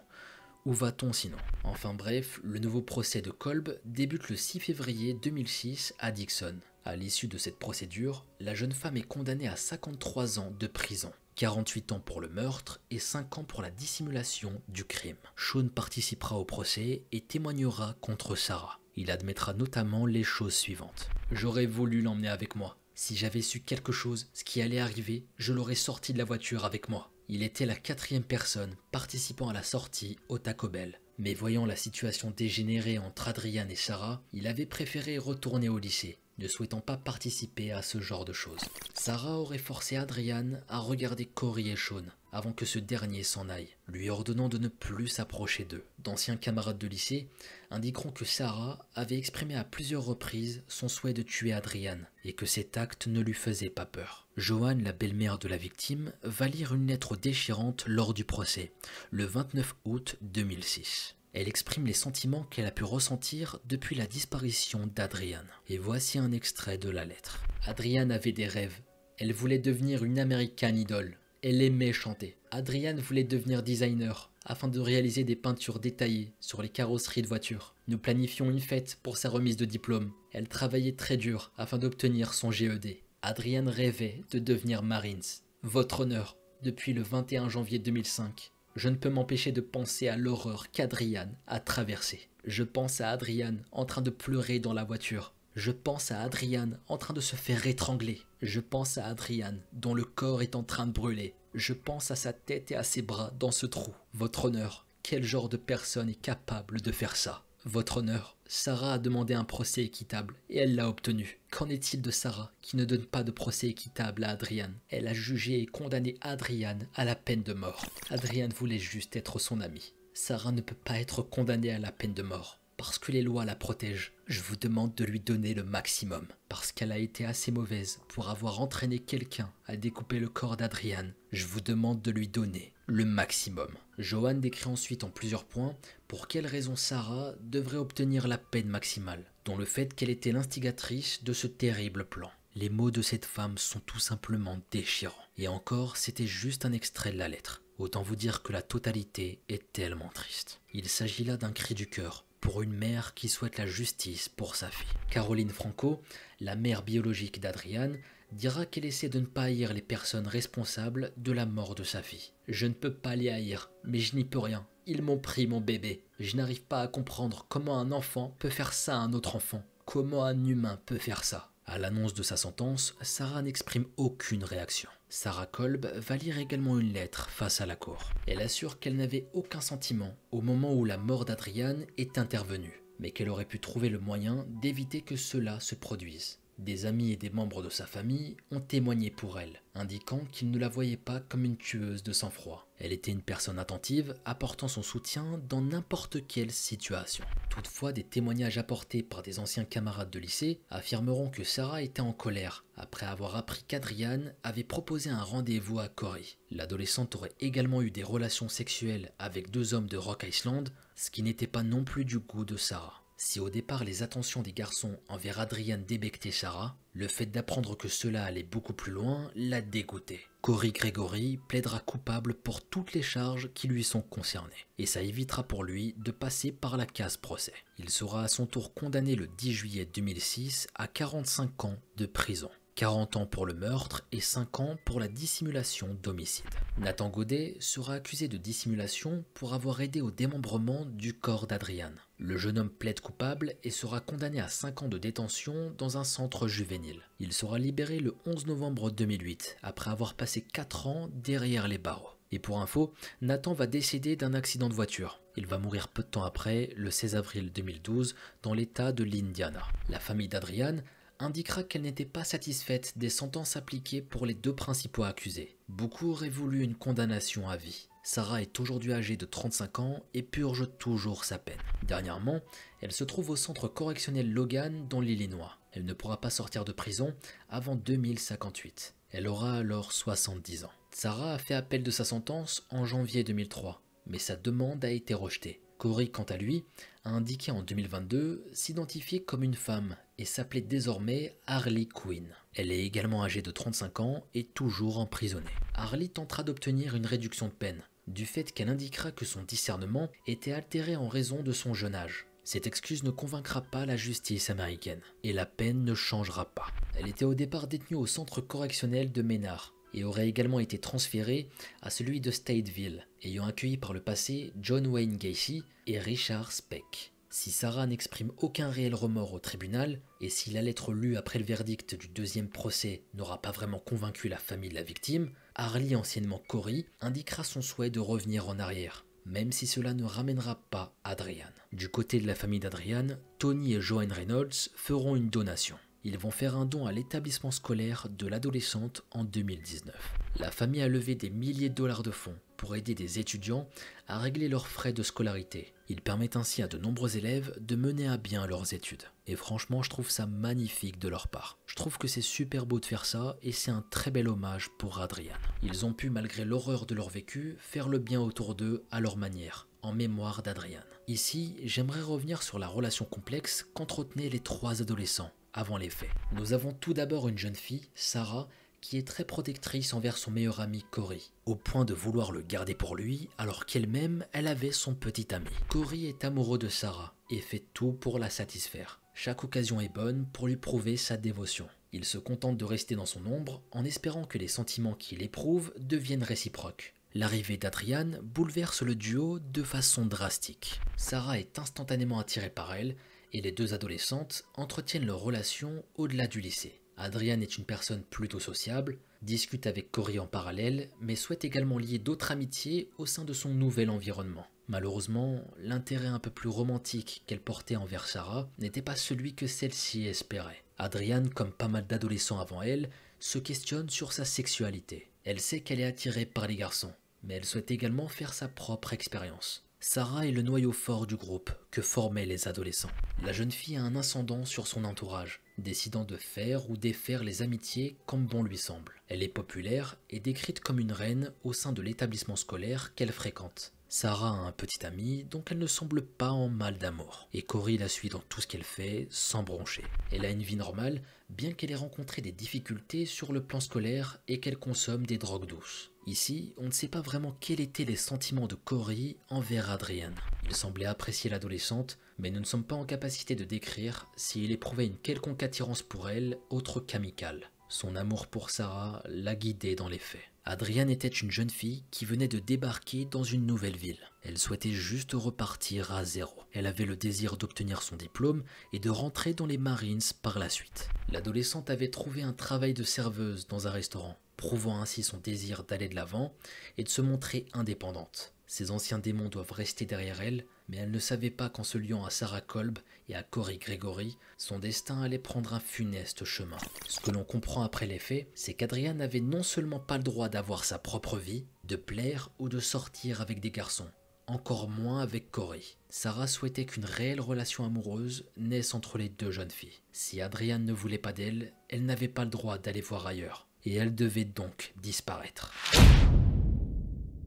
Où va-t-on sinon? Enfin bref, le nouveau procès de Kolb débute le 6 février 2006 à Dixon. À l'issue de cette procédure, la jeune femme est condamnée à 53 ans de prison. 48 ans pour le meurtre et 5 ans pour la dissimulation du crime. Sean participera au procès et témoignera contre Sarah. Il admettra notamment les choses suivantes. « J'aurais voulu l'emmener avec moi. Si j'avais su quelque chose, ce qui allait arriver, je l'aurais sorti de la voiture avec moi. Il était la 4e personne participant à la sortie au Taco Bell. Mais voyant la situation dégénérer entre Adrian et Sarah, il avait préféré retourner au lycée, ne souhaitant pas participer à ce genre de choses. Sarah aurait forcé Adrian à regarder Corey et Sean avant que ce dernier s'en aille, lui ordonnant de ne plus s'approcher d'eux. D'anciens camarades de lycée indiqueront que Sarah avait exprimé à plusieurs reprises son souhait de tuer Adrian et que cet acte ne lui faisait pas peur. Joanne, la belle-mère de la victime, va lire une lettre déchirante lors du procès, le 29 août 2006. Elle exprime les sentiments qu'elle a pu ressentir depuis la disparition d'Adriane. Et voici un extrait de la lettre. Adriane avait des rêves. Elle voulait devenir une American Idol. Elle aimait chanter. Adriane voulait devenir designer afin de réaliser des peintures détaillées sur les carrosseries de voitures. Nous planifions une fête pour sa remise de diplôme. Elle travaillait très dur afin d'obtenir son GED. Adriane rêvait de devenir Marines. Votre honneur, depuis le 21 janvier 2005, je ne peux m'empêcher de penser à l'horreur qu'Adriane a traversée. Je pense à Adriane en train de pleurer dans la voiture. Je pense à Adriane en train de se faire étrangler. Je pense à Adriane dont le corps est en train de brûler. Je pense à sa tête et à ses bras dans ce trou. Votre honneur, quel genre de personne est capable de faire ça? Votre honneur, Sarah a demandé un procès équitable et elle l'a obtenu. Qu'en est-il de Sarah qui ne donne pas de procès équitable à Adriane? Elle a jugé et condamné Adriane à la peine de mort. Adriane voulait juste être son amie. Sarah ne peut pas être condamnée à la peine de mort parce que les lois la protègent. Je vous demande de lui donner le maximum parce qu'elle a été assez mauvaise pour avoir entraîné quelqu'un à découper le corps d'Adriane. Je vous demande de lui donner le maximum. Joanne décrit ensuite en plusieurs points pour quelles raisons Sarah devrait obtenir la peine maximale, dont le fait qu'elle était l'instigatrice de ce terrible plan. Les mots de cette femme sont tout simplement déchirants. Et encore, c'était juste un extrait de la lettre. Autant vous dire que la totalité est tellement triste. Il s'agit là d'un cri du cœur pour une mère qui souhaite la justice pour sa fille. Caroline Franco, la mère biologique d'Adriane, dira qu'elle essaie de ne pas haïr les personnes responsables de la mort de sa fille. Je ne peux pas les haïr, mais je n'y peux rien. Ils m'ont pris mon bébé. Je n'arrive pas à comprendre comment un enfant peut faire ça à un autre enfant. Comment un humain peut faire ça? À l'annonce de sa sentence, Sarah n'exprime aucune réaction. Sarah Kolb va lire également une lettre face à la cour. Elle assure qu'elle n'avait aucun sentiment au moment où la mort d'Adriane est intervenue, mais qu'elle aurait pu trouver le moyen d'éviter que cela se produise. Des amis et des membres de sa famille ont témoigné pour elle, indiquant qu'ils ne la voyaient pas comme une tueuse de sang-froid. Elle était une personne attentive, apportant son soutien dans n'importe quelle situation. Toutefois, des témoignages apportés par des anciens camarades de lycée affirmeront que Sarah était en colère après avoir appris qu'Adriane avait proposé un rendez-vous à Corey. L'adolescente aurait également eu des relations sexuelles avec 2 hommes de Rock Island, ce qui n'était pas non plus du goût de Sarah. Si au départ les attentions des garçons envers Adriane débectaient Sarah, le fait d'apprendre que cela allait beaucoup plus loin l'a dégoûté. Corey Gregory plaidera coupable pour toutes les charges qui lui sont concernées, et ça évitera pour lui de passer par la case procès. Il sera à son tour condamné le 10 juillet 2006 à 45 ans de prison. 40 ans pour le meurtre et 5 ans pour la dissimulation d'homicide. Nathan Godet sera accusé de dissimulation pour avoir aidé au démembrement du corps d'Adriane. Le jeune homme plaide coupable et sera condamné à 5 ans de détention dans un centre juvénile. Il sera libéré le 11 novembre 2008 après avoir passé 4 ans derrière les barreaux. Et pour info, Nathan va décéder d'un accident de voiture. Il va mourir peu de temps après, le 16 avril 2012, dans l'état de l'Indiana. La famille d'Adriane indiquera qu'elle n'était pas satisfaite des sentences appliquées pour les 2 principaux accusés. Beaucoup auraient voulu une condamnation à vie. Sarah est aujourd'hui âgée de 35 ans et purge toujours sa peine. Dernièrement, elle se trouve au centre correctionnel Logan dans l'Illinois. Elle ne pourra pas sortir de prison avant 2058. Elle aura alors 70 ans. Sarah a fait appel de sa sentence en janvier 2003, mais sa demande a été rejetée. Corey, quant à lui, a indiqué en 2022 s'identifier comme une femme et s'appelait désormais Harley Quinn. Elle est également âgée de 35 ans et toujours emprisonnée. Harley tentera d'obtenir une réduction de peine, du fait qu'elle indiquera que son discernement était altéré en raison de son jeune âge. Cette excuse ne convaincra pas la justice américaine, et la peine ne changera pas. Elle était au départ détenue au centre correctionnel de Menard, et aurait également été transférée à celui de Stateville, ayant accueilli par le passé John Wayne Gacy et Richard Speck. Si Sarah n'exprime aucun réel remords au tribunal, et si la lettre lue après le verdict du 2e procès n'aura pas vraiment convaincu la famille de la victime, Harley, anciennement Corey, indiquera son souhait de revenir en arrière, même si cela ne ramènera pas Adriane. Du côté de la famille d'Adriane, Tony et Joanne Reynolds feront une donation. Ils vont faire un don à l'établissement scolaire de l'adolescente en 2019. La famille a levé des milliers de dollars de fonds pour aider des étudiants à régler leurs frais de scolarité. Ils permettent ainsi à de nombreux élèves de mener à bien leurs études. Et franchement, je trouve ça magnifique de leur part. Je trouve que c'est super beau de faire ça et c'est un très bel hommage pour Adrian. Ils ont pu, malgré l'horreur de leur vécu, faire le bien autour d'eux à leur manière, en mémoire d'Adrian. Ici, j'aimerais revenir sur la relation complexe qu'entretenaient les 3 adolescents avant les faits. Nous avons tout d'abord une jeune fille, Sarah, qui est très protectrice envers son meilleur ami Cory, au point de vouloir le garder pour lui alors qu'elle-même, elle avait son petit ami. Cory est amoureux de Sarah et fait tout pour la satisfaire. Chaque occasion est bonne pour lui prouver sa dévotion. Il se contente de rester dans son ombre en espérant que les sentiments qu'il éprouve deviennent réciproques. L'arrivée d'Adrian bouleverse le duo de façon drastique. Sarah est instantanément attirée par elle et les 2 adolescentes entretiennent leur relation au-delà du lycée. Adrian est une personne plutôt sociable, discute avec Cory en parallèle, mais souhaite également lier d'autres amitiés au sein de son nouvel environnement. Malheureusement, l'intérêt un peu plus romantique qu'elle portait envers Sarah n'était pas celui que celle-ci espérait. Adrian, comme pas mal d'adolescents avant elle, se questionne sur sa sexualité. Elle sait qu'elle est attirée par les garçons, mais elle souhaite également faire sa propre expérience. Sarah est le noyau fort du groupe que formaient les adolescents. La jeune fille a un ascendant sur son entourage, décidant de faire ou défaire les amitiés comme bon lui semble. Elle est populaire et décrite comme une reine au sein de l'établissement scolaire qu'elle fréquente. Sarah a un petit ami, donc elle ne semble pas en mal d'amour. Et Cory la suit dans tout ce qu'elle fait, sans broncher. Elle a une vie normale, bien qu'elle ait rencontré des difficultés sur le plan scolaire et qu'elle consomme des drogues douces. Ici, on ne sait pas vraiment quels étaient les sentiments de Cory envers Adrian. Il semblait apprécier l'adolescente, mais nous ne sommes pas en capacité de décrire s'il éprouvait une quelconque attirance pour elle, autre qu'amicale. Son amour pour Sarah l'a guidée dans les faits. Adrian était une jeune fille qui venait de débarquer dans une nouvelle ville. Elle souhaitait juste repartir à zéro. Elle avait le désir d'obtenir son diplôme et de rentrer dans les Marines par la suite. L'adolescente avait trouvé un travail de serveuse dans un restaurant, prouvant ainsi son désir d'aller de l'avant et de se montrer indépendante. Ses anciens démons doivent rester derrière elle, mais elle ne savait pas qu'en se liant à Sarah Kolb et à Cory Gregory, son destin allait prendre un funeste chemin. Ce que l'on comprend après les faits, c'est qu'Adrian n'avait non seulement pas le droit d'avoir sa propre vie, de plaire ou de sortir avec des garçons, encore moins avec Cory. Sarah souhaitait qu'une réelle relation amoureuse naisse entre les 2 jeunes filles. Si Adrian ne voulait pas d'elle, elle n'avait pas le droit d'aller voir ailleurs, et elle devait donc disparaître.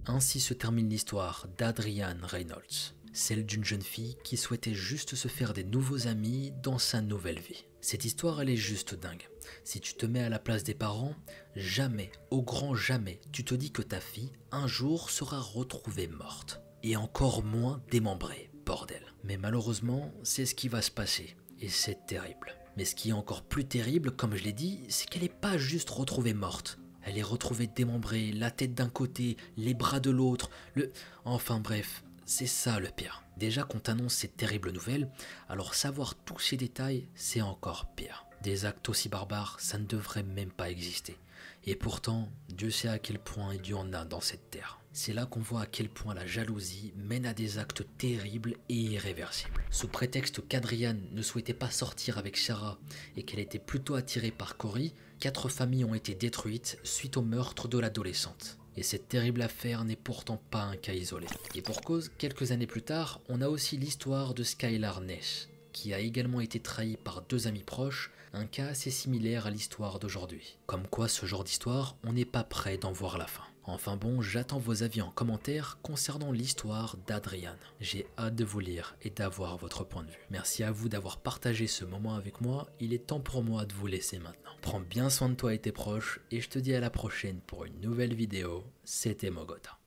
Ainsi se termine l'histoire d'Adrian Reynolds, celle d'une jeune fille qui souhaitait juste se faire des nouveaux amis dans sa nouvelle vie. Cette histoire, elle est juste dingue. Si tu te mets à la place des parents, jamais, au grand jamais, tu te dis que ta fille, un jour, sera retrouvée morte. Et encore moins démembrée, bordel. Mais malheureusement, c'est ce qui va se passer, et c'est terrible. Mais ce qui est encore plus terrible, comme je l'ai dit, c'est qu'elle n'est pas juste retrouvée morte. Elle est retrouvée démembrée, la tête d'un côté, les bras de l'autre, Enfin bref, c'est ça le pire. Déjà qu'on t'annonce cette terrible nouvelle, alors savoir tous ces détails, c'est encore pire. Des actes aussi barbares, ça ne devrait même pas exister. Et pourtant, Dieu sait à quel point il y en a dans cette terre. C'est là qu'on voit à quel point la jalousie mène à des actes terribles et irréversibles. Sous prétexte qu'Adrian ne souhaitait pas sortir avec Sarah et qu'elle était plutôt attirée par Cory, 4 familles ont été détruites suite au meurtre de l'adolescente. Et cette terrible affaire n'est pourtant pas un cas isolé. Et pour cause, quelques années plus tard, on a aussi l'histoire de Skylar Ness, qui a également été trahi par 2 amis proches, un cas assez similaire à l'histoire d'aujourd'hui. Comme quoi, ce genre d'histoire, on n'est pas prêt d'en voir la fin. Enfin bon, j'attends vos avis en commentaire concernant l'histoire d'Adrian. J'ai hâte de vous lire et d'avoir votre point de vue. Merci à vous d'avoir partagé ce moment avec moi, il est temps pour moi de vous laisser maintenant. Prends bien soin de toi et tes proches, et je te dis à la prochaine pour une nouvelle vidéo, c'était Mogota.